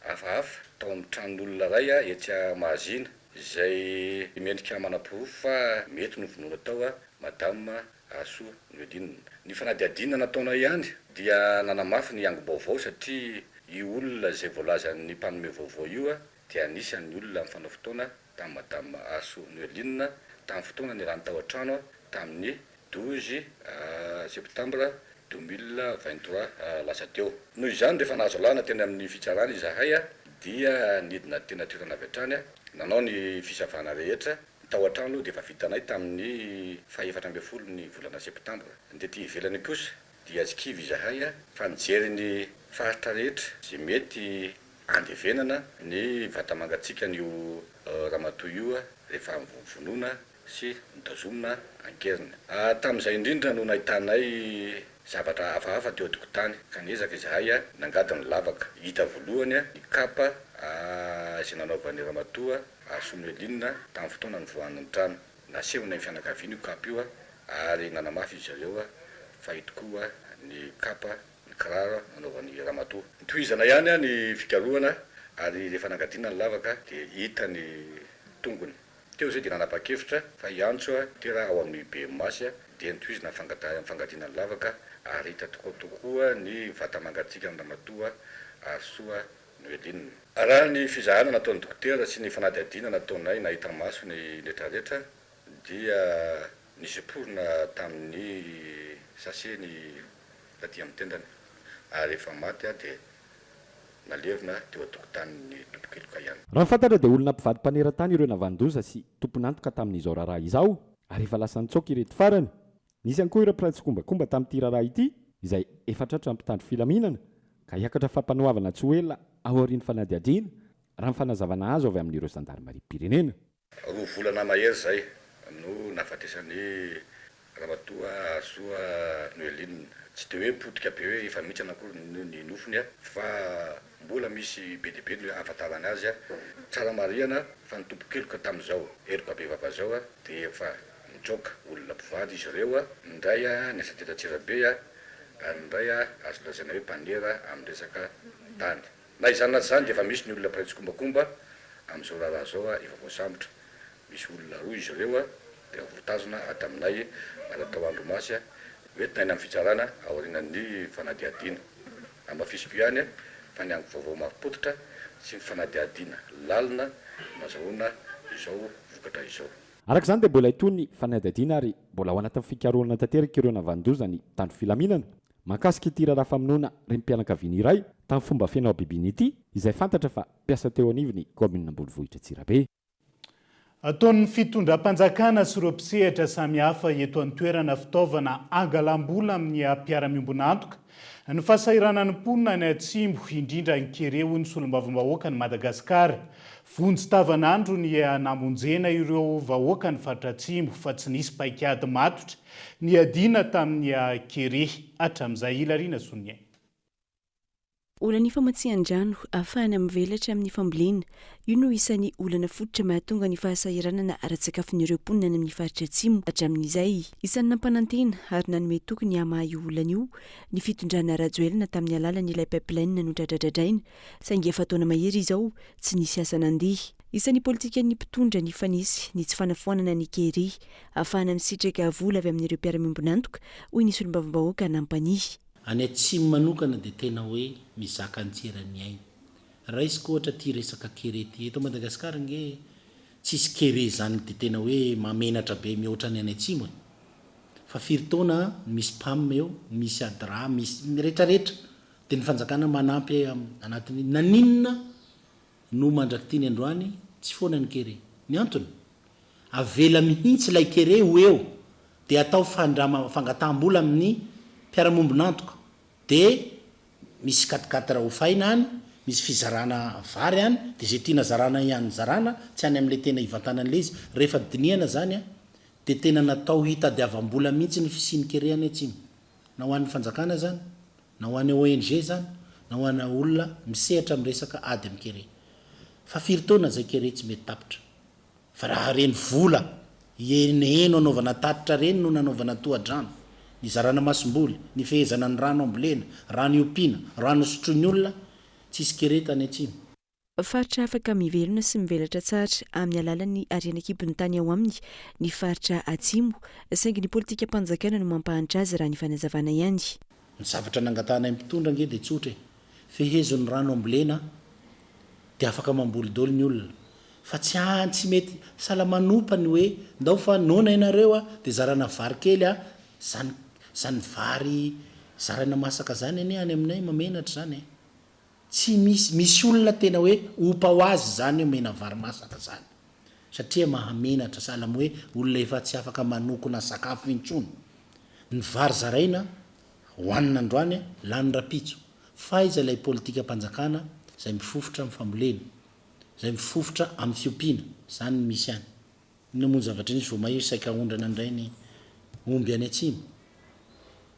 Speaker 12: hafahafa tao amin'ny tranon'olona ray etsy Mahazina izay mendrika manam-porofo fa mety novonoina tao madame Aso Noeline. Ny fanadihadiana nataona ihany dia nanamafy ny agnibaovao satria io olona izay voalaza ny mpanome vaovao io dia anisan'ny olona amin'ny fanao fotoana tamin'ny madame Aso Noeline tamin'ny fotoana ny rano tao an-trano tamin'ny 12 septambra 2023 lasa teo. Noho izany rehefa nahazo alana teny amin'ny fitsarana izahay dia nidina tena toerana avy hatrany nanao ny fisavana rehetra tao an-trano dia efa vitanay tamin'ny 14 ny volana septambra. Ndety ivelany kosa dia tsy kivy izahay fa nijery ny faritra rehetra izay mety andevenana ny vatamangatsika n'io ramatoa io rehefa vonoina sy nitazomina ankeriny. Tamin'izay indrindra no nahitanay zavatra hafahafa teo an-tokotany ka niezaka izahay nangady ny lavaka. Hita voalohany ny kapa izay nanaovan'ny ramatoa Aso Noeline tamin'ny fotoana ny voan'ny trano. Nasehona ny fianakaviana io kapa io ary nanamafy izy ireo fa ito koa ny kapa ny kiraro nanaovan'ny ramatoa. Nitohizana ihany ny fikarohana ary rehefa nangadiana ny lavaka dia hita ny tongony. Teo izay dia nanapa-kevitra fa hiantso tera ao amin'ny BMS dia nitohizana fangadiana ny lavaka ary hita tokoa ny vatamangatsika ny ramatoa Aso Noeline. Raha ny fizahana nataon'ny dokotera sy ny fanadihadiana nataonay nahita maso ny rehetrarehetra dia niseporina tamin'ny sase ny taty amin'ny tendany ary efa maty dia nalevina teo an-tokotanin'ny tompokeloka ihany.
Speaker 11: Raha fantatra dia olona mpivady-paneran-tany ireo navandoza sy tompon'antoka tamin'izao raharaha izao ary efa lasa nitsoaka ireto farany. Nisy ihany koa ireo mpiray kombakomba tamin'ity raharaha ity izay efa tratra mpitandro filaminana ka hiakatra fampanohavana tsy ho ela ao aorian'ny fanadihadiana raha ny fanazavana azo avy amin'ireo zandarmariam-pirenena.
Speaker 12: 2 volana mahery zay no nafatesan'ny ramatoa Aso Noeline. Tsy dia hoe potika be hoe efa mihitsy anakory ny nofony fa mbola misy be dia be ny ahafantarana azy tsara marihana fa ny tompokeloka tamin'izao eroka be vava zao dia efa mitsoaka olona mpivady izy ireo ndray ny asa tety Antsirabe ary ndray azo lazaina hoe mpanera amin'ny resaka tany. Na izany naty izany dia efa misy ny olona mpiray kombakomba amin'izao raharaha zao efa voasambotra. Misy olona 2 izy ireo dia voatazona ato aminay atao andro masy hoentina eny amin'ny fitsarana aorianan'ny fanadihadiana. Amafisiko ihany fa ny vaovao maripotitra sy ny fanadihadiana lalina nazahoana izao vokatra izao.
Speaker 11: Araka izany dia mbola hitony fanadihadiana ary mbola ao anatin'ny fikarohana tanteraka ireo navandoza ny tandro filaminana mahakasika ity raharaha famonoana reny mpianakaviana iray tamin'ny fomba fianao bibiny ity izay fantatra fa mpiasa teo anivon'ny commune Ambonivohitra Antsirabe.
Speaker 6: Ataon'ny fitondram-panjakana sy ireo mpisehatra samihafa eto an-toerana fitaovana angalam-bola amin'ny mpiara-miombona antoka ny fahasairana ny mponina ny Atsimbo indrindra ny kereo ny solombavambahoaka ny Madagasikara vonjy tavanandro ny namonjena ireo vahoaka ny faritra Atsimbo fa tsy nisy paikady matotra ny adina tamin'ny kere hatramin'izay ilarina sonia.
Speaker 3: Olana famatsian-drano ahafahana mivelatra amin'ny fambolena io no isan'ny olana fototra mahatonga ny fahasahiranana ara-tsakafon'ireo mponina amin'ny faritra Atsimo hatramin'izay isan'ny nampanantena ary nanome tokony hamaha io olana io ny fitondrana rajoelina tamin'ny alalan'ilay pipeline nodradradradraina saingy efa taona mahery izao tsy nisy asa nandeha. Isan'ny politika ny mpitondra ny fanisy ny tsy fanafoanana ny kere ahafahana misitraka vola avy amin'ireo mpiara-miombonantoka hoy ny solombavambahoaka nampanihy.
Speaker 14: Any Atsimo manokana dia tena hoe mizaka anjeran'ny aina. Raha izy koa ohatra ity resaka kere ty eto Madagasikara nge tsisy kere zany dia tena hoe mamenatra be mihoatra ny any Atsimo. Fa firy taona misy PAM eo, misy ADRA, misy rehetrarehetra dia ny fanjakana manampy anatin'ny naninona no mandraky ny androany tsy foana ny kere. Ny antony avela mihitsy ilay kere ho eo dia atao fangataham-bola amin'ny mpiara-mombonantoka dia misy 4 ho faina any, misy fizarana vary any dia zay tiana zarana ihany zarana tsy any amin'ilay tena ivantanan'ilay izy rehefa diniana zany dia tena natao hitadiavam-bola mihitsy ny fisian'ny kere any Atsimo na ho an'ny fanjakana zany na ho an'ny ONG zany na ho an'ny olona misehatra amin'ny resaka ady amin'ny kere. Fa firy taona zay kere tsy mety tapitra fa raha reny vola eno anaovana tatitra reny no nanaovana tohadrano ny zarana masom-boly ny fehezana ny rano ambolena rano iompiana rano sotroiny olona tsisy kere tany Atsimo.
Speaker 3: Faritra afaka mivelona sy mivelatra tsara amin'ny alalan'ny ariana-kibon'ny tany ao aminy ny faritra Atsimo saingy ny politika mpanjakana no mampahantra azy raha ny fanazavana ihany.
Speaker 14: Ny zavatra nangatahana ny mpitondra nge dia tsotra fehezon'ny rano ambolena dia afaka mamboly dolo ny olona fa tsy mety salamanompa ny hoe ndao fa nona ianareo dia zarana vary kely zany vary zarana masaka zany any aminay mamenatra zany tsy misy olona tena hoe opa ho azy zany mena vary masaka zany satria mahamenatra salama hoe olona efa tsy afaka manokona sakafo intsony. Ny vary zaraina hoanina androany lany rapitso fa izy ilay politika mpanjakana zay mifofotra amin'ny fambolena zay mifofotra amin'ny fiompiana zany misy any namono zavatra nisy vao mahery saika ondrana indray ny omby any Atsimo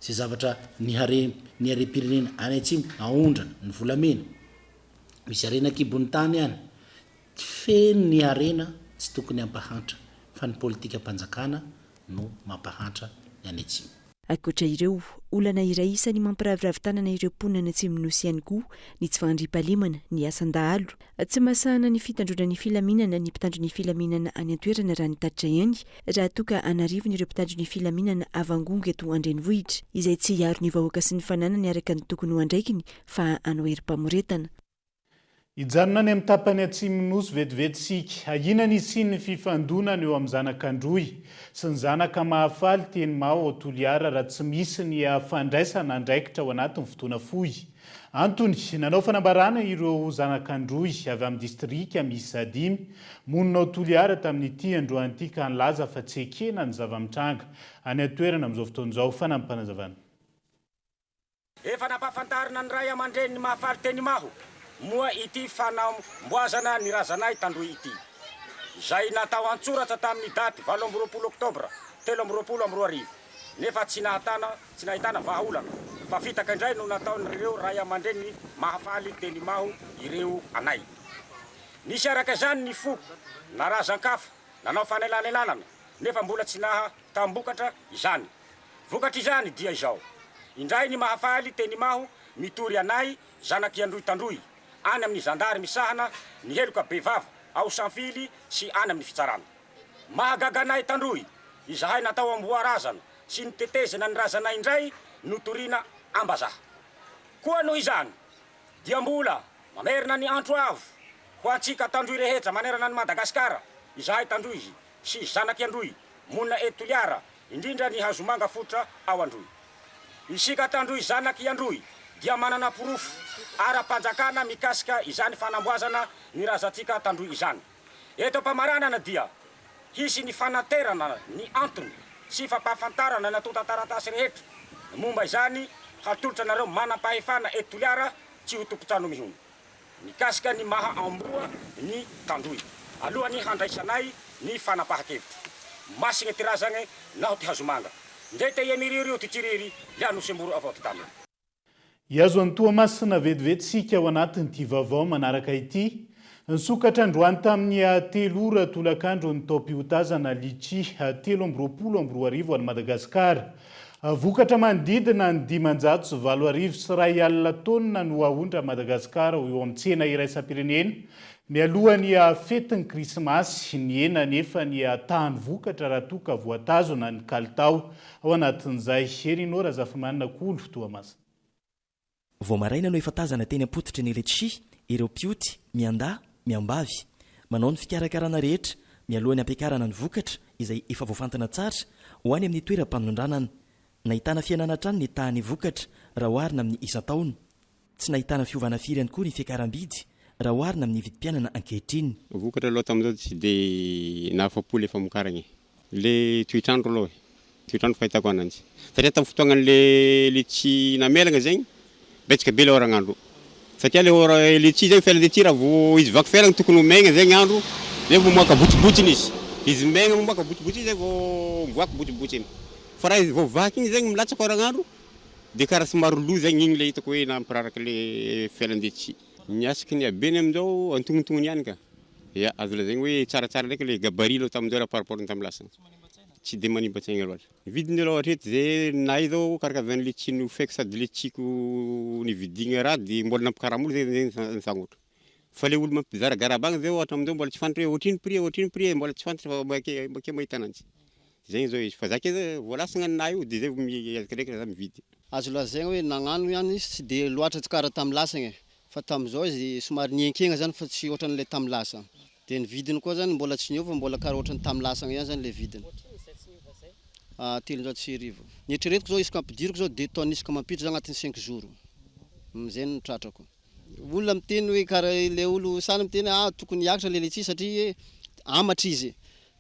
Speaker 14: zay zavatra ny hare-pirenena any Atsimo aondrana ny volamena misy arena kibon'ny tany any feno ny arena tsy tokony hampahatra fa ny politika mpanjakana no mampahatra ny any Atsimo.
Speaker 3: Ankoatra ireo olana iray isan'ny mampiraviravin-tanana ireo mponina Atsimo nosy ihany koa ny tsy fandriam-pahalemana ny asan-dahalo tsy mahasahana ny fitandrona ny filaminana ny mpitandro ny filaminana any an-toerana raha ny tatitra ihany raha toka anarivo ny ireo mpitandro ny filaminana avangongo eto an-drenivohitra izay tsy hiaro ny vahoaka sy ny fananany araka ny tokony ho andraikiny fa anao herim-pamoretana.
Speaker 6: Ijanona any amin'ny tapany Atsimo nosy vetivetsika ahina ny siny fifandonana eo amin'ny zanak'Androy sy ny zanaka mahafaly teny Mao Toliara raha tsy misy ny fandraisana andraikitra ao anatin'ny fotoana fohy. Antony nanao fanambarana ireo zanak'Androy avy amin'ny distrika misy 5 monina Toliara tamin'ity androany ka nilaza fa tsy ekena ny zava-mitranga any atoerana amin'izao fotoan'izao fanampanazavana.
Speaker 15: Efa nampahafantarina ny ray aman-dreny mahafaly teny Mao moa ity fanamboazana ny razanay tandroy ity zay natao antsoratra tamin'ny daty 7 oktobra 2024 nefa tsy nahitana vahaolana fa fitaka indray no nataon'ireo ray aman-dreny mahafaly teny Mao ireo anay. Nisy araka zany ny foko narazan-kafa nanao fanelanelanana nefa mbola tsy nahatambokatra izany. Vokatra izany dia izao indray ny mahafaly teny Mao mitory anay zanaky Androy tandroy any amin'ny zandary misahana ny heloka bevava ao sanfily sy any amin'ny fitsarana. Mahagaganay tandroy izahay natao amboarazana sy ny tetezana ny razanay indray notorina ambazaha. Koa noho izany dia mbola mamerina ny antro avo ho antsika tandroy rehetra manerana ny Madagasikara izahay tandroy sy zanaky Androy monina Toliara indrindra ny hazomanga fotra ao Androy. Isika tandroy zanaky Androy dia manana porofo ara-panjakana mikasika izany fanamboazana ny razantsika tandroy izany. Eto mpamaranana dia hisy ny fanaterana ny antony sy fampahafantarana natonta taratasy rehetra momba izany hatolotra anareo manam-pahefana etoliara tsy ho tompontrano mihony mikasika ny maha amboa ny tandoy alohany handraisanay ny fanapahan-kevitra masina tirazagny naho ty hazomanga ndray te iamiririo ty tsiriry lianosemboro avao ty taminy
Speaker 6: iazo antoa masina vetivetsika ao anatin'ity vaovao manaraka ity nisokatra androany tamin'ny telo ora tolakandro ny taom-piotazana litsi 320 any Madagasikara vokatra manodidina ny 540 sy ray alina taonina no ahondra Madagasikara eo amin'ny tsena iraisam-pirenena mialohan'ny fetin'ny krismasy ny ena nefa ny tahany vokatra raha toka voatazona ny kalitao ao anatin'izay erinora zafamanina kolo toa masina
Speaker 24: vao maraina no efa tazana teny am-potitra ny letsi ireo pioty mianda miambavy manao ny fikarakarana rehetra mialohan'ny ampiakarana ny vokatra izay efa voafantana tsara ho any amin'ny toeram-panondranana nahitana fiainana trano ny tahany vokatra raha oharina amin'ny isan-taona tsy nahitana fiovana firy ihany koa ny fiakaram-bidy raha oharina amin'ny vidim-pianana ankehitriny
Speaker 4: vokatra aloha tamin'izao tsy dia nahafapoly efa mokaragny le toetrandro aloha toetrandro fahitako ananjy satria tamin'ny fotoagnan'le letsi namelagna zegny betsaka be le oragn'andro satria le letsi zegny fiaina letsi raha vao izy vaky fiailagna tokony maigna zegny andro zay vao moaka botsibotsiny izy maigna moaka botsibotsiny zay vao mivoaka botsibotsiny fa raha izy vao vaky igny zegny milatsaka oragn'andro dia karaha somary lo zegny igny le hitako hoe nampiraraka le fialan-letsi niasiky ny abeny amin'izao antognontognony ihany ka ya azo la zegny hoe tsaratsara ndraiky le gabarit lo tamin'izao raha par rapport ny tamin'ny lasana tsy dia manimba-tsaigna loatra vidiny aloha hatreto zay nay zao karakavana letsi no faiky sady letsiko ny vidigna raha dia mbola nampikaramoly zegny nisagotra fa le olo mampizaраgarabagna zay ohatra amin'izao mbola tsy fantatra hoe ohatriny prix mbola tsy fantatra fa make mahita ananjy zegny zao izy fa zaka izy voalasagna ny nay io dia zay miezaka ndraiky za mividy
Speaker 16: azo lazaigna hoe nagnano ihany izy tsy dia loatra tsy karaha tamin'ny lasagna fa tamin'izao izy somary nienkegna zany fa tsy ohatran'le tamin'ny lasagna dia ny vidiny koa zany mbola tsy niova mbola karaha ohatran'ny tamin'ny lasagna ihany zany le vidiny 300 ny eritreretiko zao isaka ampidiriko zao 2 tonnes isaka mampiditra za agnatin'ny 5 jours am'izay ny tratrako olona miteny hoe karaha le olo sana miteny tokony hiakatra le letsi satria amatra izy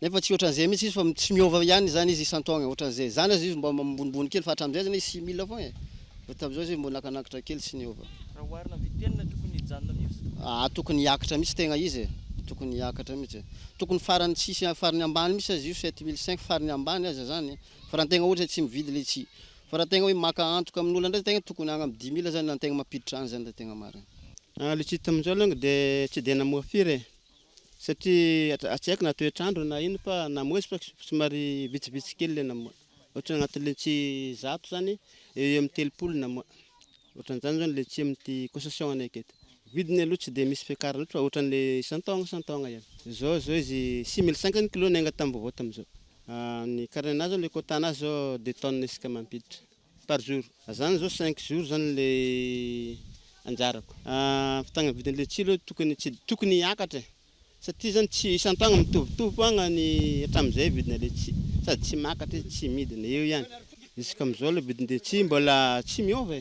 Speaker 16: nefa tsy ohatran'izay mihitsy izy fa tsy miova ihany zany izy isan-taogna ohatran'izay zany azy izy mba mambonimbony kely fa hatramin'izay zany 6 000 foagna fa tamin'izao izy mbola nakanakatra kely sy niova
Speaker 17: raha oharina vidim-pianana tokony hijanona mihitsy
Speaker 16: tokony hiakatra mihitsy tegna izy tokony hiakatra mihitsy tokony farany tsisy farany ambany mihitsy azy io 7500 farany ambany aza zany fa raha tegna ohatra tsy mividy letsi fa raha tegna hoe maka antoka amin'olona ndray tegna tokony agny amin'ny 10 000 zany na tegna mampiditra any zany tegna marina
Speaker 17: letsi tamin'izao aloha dia tsy dia namoa firy satria tsy haiko na toetrandro na ino fa namoa izy fa somary vitsivitsy kely le namoa ohatra agnatin'ny letsi 100 zany eo amin'ny 300 namoa ohatran'izany zany letsi amin'ny concession anay aketo vidiny aloha tsy dia misy fiakarana loatra fa ohatran'le isan-taogna ihany zao izy 6500 kilo nenga tamin'ny vaovao tamin'izao ny karanazy zao le kotanazy zao 2 tonnes isaka mampiditra par jour zany zao 5 jours zany le anjarako fitagna vidiny letsi aloha tokony hiakatra satria zany tsy isan-taogna mitovitovy agna ny hatramin'izay vidina letsi sady tsy makatra izy tsy midina eo ihany isaka amin'izao le vidiny letsi mbola tsy miova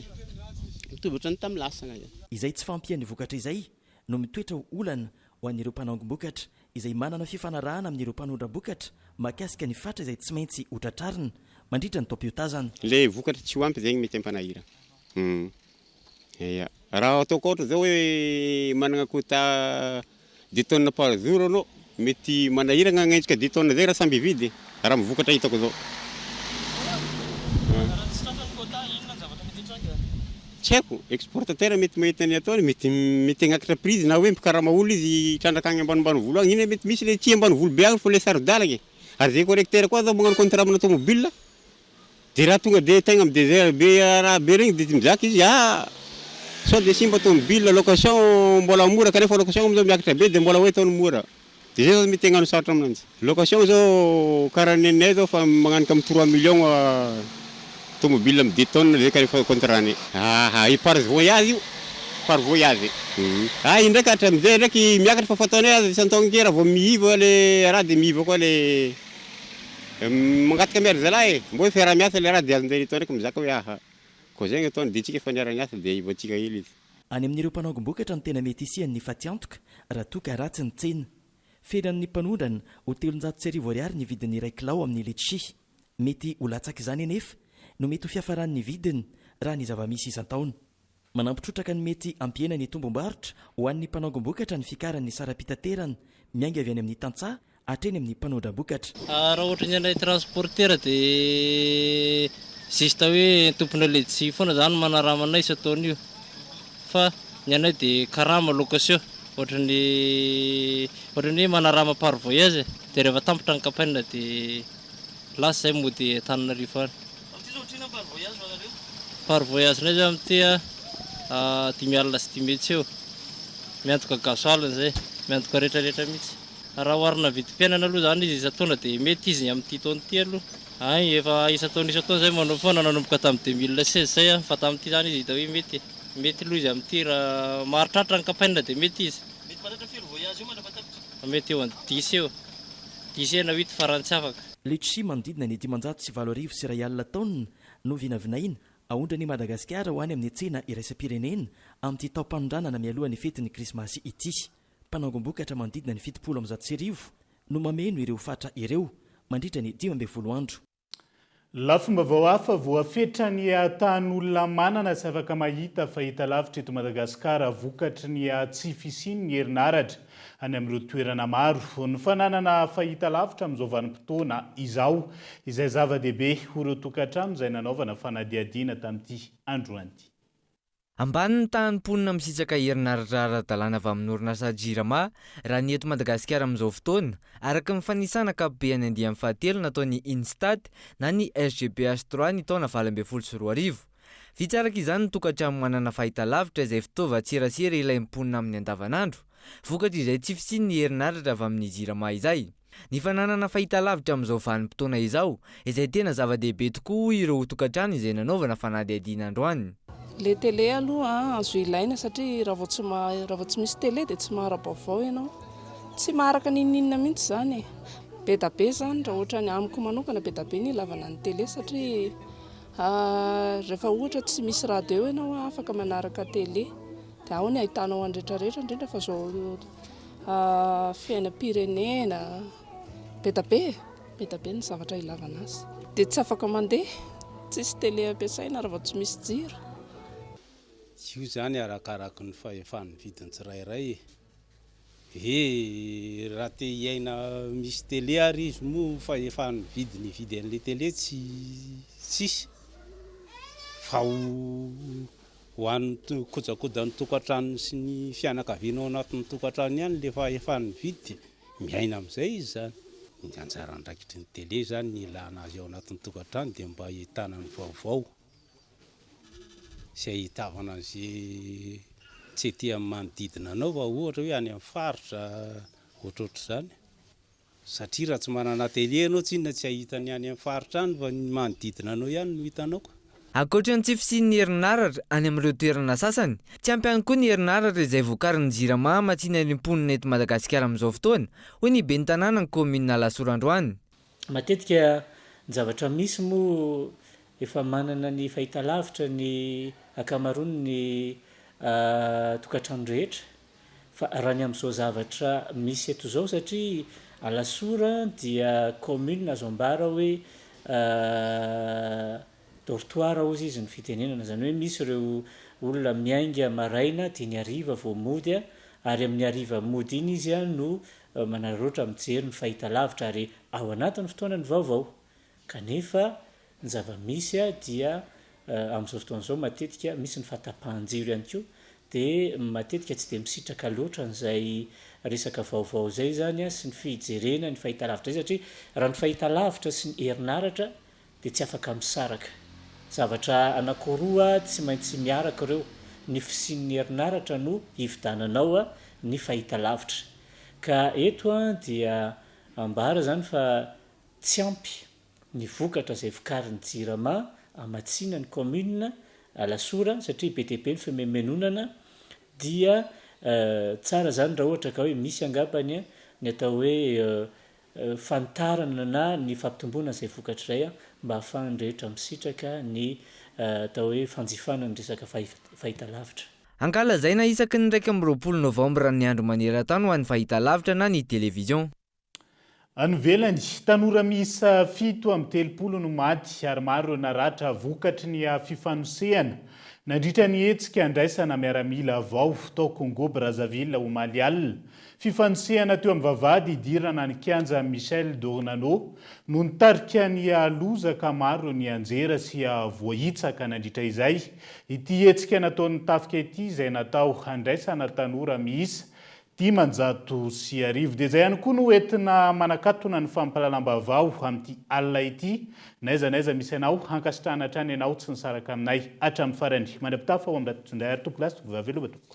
Speaker 17: mitovy ohatrany tamin'ny lasagna ihany
Speaker 24: izay tsy fampian'ny vokatra izay no mitoetra olana ho an'ireo mpanango-bokatra izay manana fifanarahana amin'ireo mpanondram-bokatra mahakasika ny fatra izay tsy maintsy hotratrarina mandritra ny taom-piotazana
Speaker 4: le vokatra tsy ho ampy zegny mety ampanahira raha ataoko ohatra zao hoe manana quota 2 tonnes par jour anao mety manahirana agnenjika 2 tonnes zay raha samby vidy raha mivokatra hitako zao tsy haiko exportateur mety mahita ny ataony mety agnakatra prise na hoe mpikarama olo izy trandraka agny ambanimbany volo agny iny mety misy le tsy ambany volo be agny fa le sarodalagny ary zay correcteur koa zao magnano contrat amina automobile dia raha tonga dia tegna midésert be raha be regny dia mizaka izy sao dia simba automobile location mbola mora kanefa location amizao miakatra be dia mbola hoe taony mora dia zay zao mety agnano sarotra aminanjy location zao karaha nenay zao fa magnanika amin'ny 3 millions automobile amin'ny 2 tonnes zay kanefa contrat-ny par voyage io par voyage indraiky hatramin'izay ndraiky miakatra fa fataonay azy isan-taogna ke raha vao miiva le raha dia miiva koa le mangataka miary zalahy mbo hoe fiara-miasa le raha dia azon'izay tao ndraiky mizaka hoe koa zegny ataony dia tsika efa niara-miasa dia ivantsika hely izy
Speaker 24: any amin'ireo mpanango-bokatra no tena mety isian'ny fatiantoka raha toka ratsy ny tsena feran'ny mpanondrana ho 300 ariary ny vidin'ny iray kilao amin'ny letsi mety ho latsaka izany anefa no mety ho fiafaran'ny vidiny raha ny zava-misy isan-taona manampitrotraka ny mety ampiena ny tombom-barotra ho an'ny mpanaongom-bokatra ny fikaran'ny sara-pitaterana miainga avy any amin'ny tantsaha hatreny amin'ny mpanaodram-bokatra.
Speaker 2: Raha ohatra ny anay transportera dia sista hoe tompona ledsy foana zany manaramanay isataon'io fa ny anay dia karama location ohatran'ny hoe manarama par voyage dia rehefa tampotra ny kapaina dia lasa zay mody Antananarivo any. Par voyage nay zay amin'ity 5 alina sy 10 metsy eo miantoka gasoil zay miantoka rehetrarehetra mihitsy. Raha oharina vidim-piainana aloha zany izy isataona dia mety izy amin'ity taon'ity aloha. Ay efa isataona zay manao foana nanomboka tamin'ny 2016 zay fa tamin'ity zany izy hita hoe mety aloha izy amin'ity raha maharitraritra ny kapaina dia mety izy. Mety eo amin'ny 10 eo 10 na 8 farantsy afaka.
Speaker 24: Letchi manodidina ny 540 sy 1 alina taonina no vinavinaina aondra ny Madagasikara ho any amin'ny tsena iraisam-pirenena amin'ity taom-panondranana mialohan'ny fetin'ny krismasy ity. Mpanaongom-bokatra manodidina ny 710 no mameno ireo fatra ireo mandritra ny 12 andro.
Speaker 6: Lafombaovao hafa voafetra ny atan'olona manana sy afaka mahita fahita lavitra eto Madagasikara vokatry ny tsy fisiany ny herinaratra any amin'ireo toerana maro. Ny fananana fahita lavitra amin'izao vanim-potoana izao izay zava-dehibe ho ireo tokantrano izay nanaovana fanadihadiana tamin'ity androan'ity.
Speaker 18: Ambanin'ny tahan'ny-ponina misitsaka herinaratra ara-dalàna avy amin'ny orinasa JIRAMA raha ny eto Madagasikara amin'izao fotoana araka ny fanisana ankapobeny andiany fahatelo nataony INSTAT na ny SGPH3 ny taona 2024. Fitsaraka izany ny tokantrano manana fahita lavitra izay fitaovan-tserasera ilain'ny mponina amin'ny andavanandro vokatra izay tsy fisiany ny herinaratra avy amin'ny JIRAMA izay. Ny fananana fahita lavitra amin'izao vanim-potoana izao izay tena zava-dehibe tokoa ireo tokantrano izay nanaovana fanadihadiana androany.
Speaker 19: Le télé aloha azo ilaina satria raha vao tsy misy télé dia tsy mahara-baovao ianao. Tsy maharaka ninninina mihitsy zany. Be da be zany raha ohatra ny amiko manokana be da be ny ilavana ny télé satria rehefa ohatra tsy misy radio ianao afaka manaraka télé. Dia ao ny ahitanao andretrarehetra indrindra fa zao fiainam-pirenena be da be ny zavatra ilavana azy. Dia tsy afaka mandeha, tsisy télé ampiasaina raha vao tsy misy jiro.
Speaker 20: Io zany arakaraka ny fahefan'ny vidiny tsirairay. Raha te hiaina misy télé ary izy moa fahefan'ny vidiny hividy an'ilay télé tsisy. Fa ho an'ny kojakojan'ny tokantrano sy ny fianakavianao anatin'ny tokantrano ihany le fahefan'ny vidy miaina amin'izay izy zany. Ny anjara andraikitry ny télé zany ny ilana azy ao anatin'ny tokantrano dia mba ahitana ny vaovao. Sy ahitavana izay tsy ety amin'ny manodidina anao fa ohatra hoe any amin'ny faritra ohatroatra izany. Satria raha tsy manana télé anao tsy inona tsy ahitany any amin'ny faritra any fa ny manodidina anao ihany no hitanao.
Speaker 18: Ankoatra ny tsy fisian'ny herinaratra any amin'ireo toerana sasany, tsy ampy ihany koa ny herinaratra izay vokarin'ny JIRAMA matsiana ny mponina eto Madagasikara amin'izao fotoana, hoy ny ben'ny tanàna ny komina Lasoro androany.
Speaker 21: Matetika ny zavatra misy moa efa manana ny fahita lavitra ny akamaroany ny tokantrano rehetra fa raha ny amin'izao zavatra misy eto izao satria Lasoro dia commune azo ambara hoe dortoir ozy izy ny fitenenana, zany hoe misy ireo olona miainga maraina dia ny hariva vao mody ary amin'ny hariva mody iny izy no manararaotra mijery ny fahita lavitra ary ao anatin'ny fotoana ny vaovao. Kanefa ny zava-misy dia amin'izao fotoana izao matetika misy ny fahatapahan-jiro ihany koa dia matetika tsy dia misitraka loatra n'izay resaka vaovao zay zany sy ny fijerena ny fahita lavitra zay satria raha ny fahita lavitra sy ny herinaratra dia tsy afaka misaraka. Zavatra anankiroa tsy maintsy miaraka ireo, ny fisian'ny herinaratra no hividananao ny fahita lavitra. Ka eto dia ambara zany fa tsy ampy ny vokatra izay vokarin'ny JIRAMA amatsiana ny commune Lasoro satria be dia be ny fimemenonana dia tsara zany raha ohatra ka hoe misy angambany ny atao hoe fantarana na ny fampitomboana izay vokatra izay mba ahafahan'ny rehetra misitraka ny atao hoe fanjifana ny resaka fahita lavitra.
Speaker 18: Ankalazaina isaky ny 1 Novambra ny andro maneran-tany ho an'ny fahita lavitra na ny televizion.
Speaker 6: Anovelany tanora miisa 7 amin'ny 30 no maty ary maro naratra vokatry ny fifanosehana nandritra ny hetsika andraisana miaramila avao tao Congo Brazzaville ho Malial. Fifanosehana teo amin'ny vavahady idirana ny kianja Michel Dornano no nitarika ny lozaka maro ny anjera sy voahitsaka nandritra izay. Ity hetsika nataon'ny tafika ity izay natao andraisana tanora miisa 550 dia izay ihany koa no entina manakatona ny fampahalalam-bavao amin'ity alina ity. Naiza misy anao hankasitrahana hatrany ianao tsy nisaraka aminay hatramin'ny farany. Mandrapitafa ao amin'ny rahatondray ary tompo lasy vavelo tompo.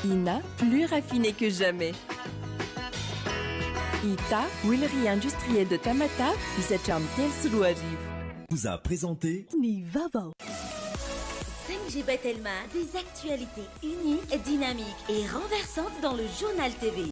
Speaker 1: INA, plus raffiné que jamais. ITA, huilerie industrielle de Tamata,
Speaker 5: vous a présenté
Speaker 1: Nivavo.
Speaker 22: 5G Batelma, des actualités uniques, dynamiques et renversantes dans le journal TV.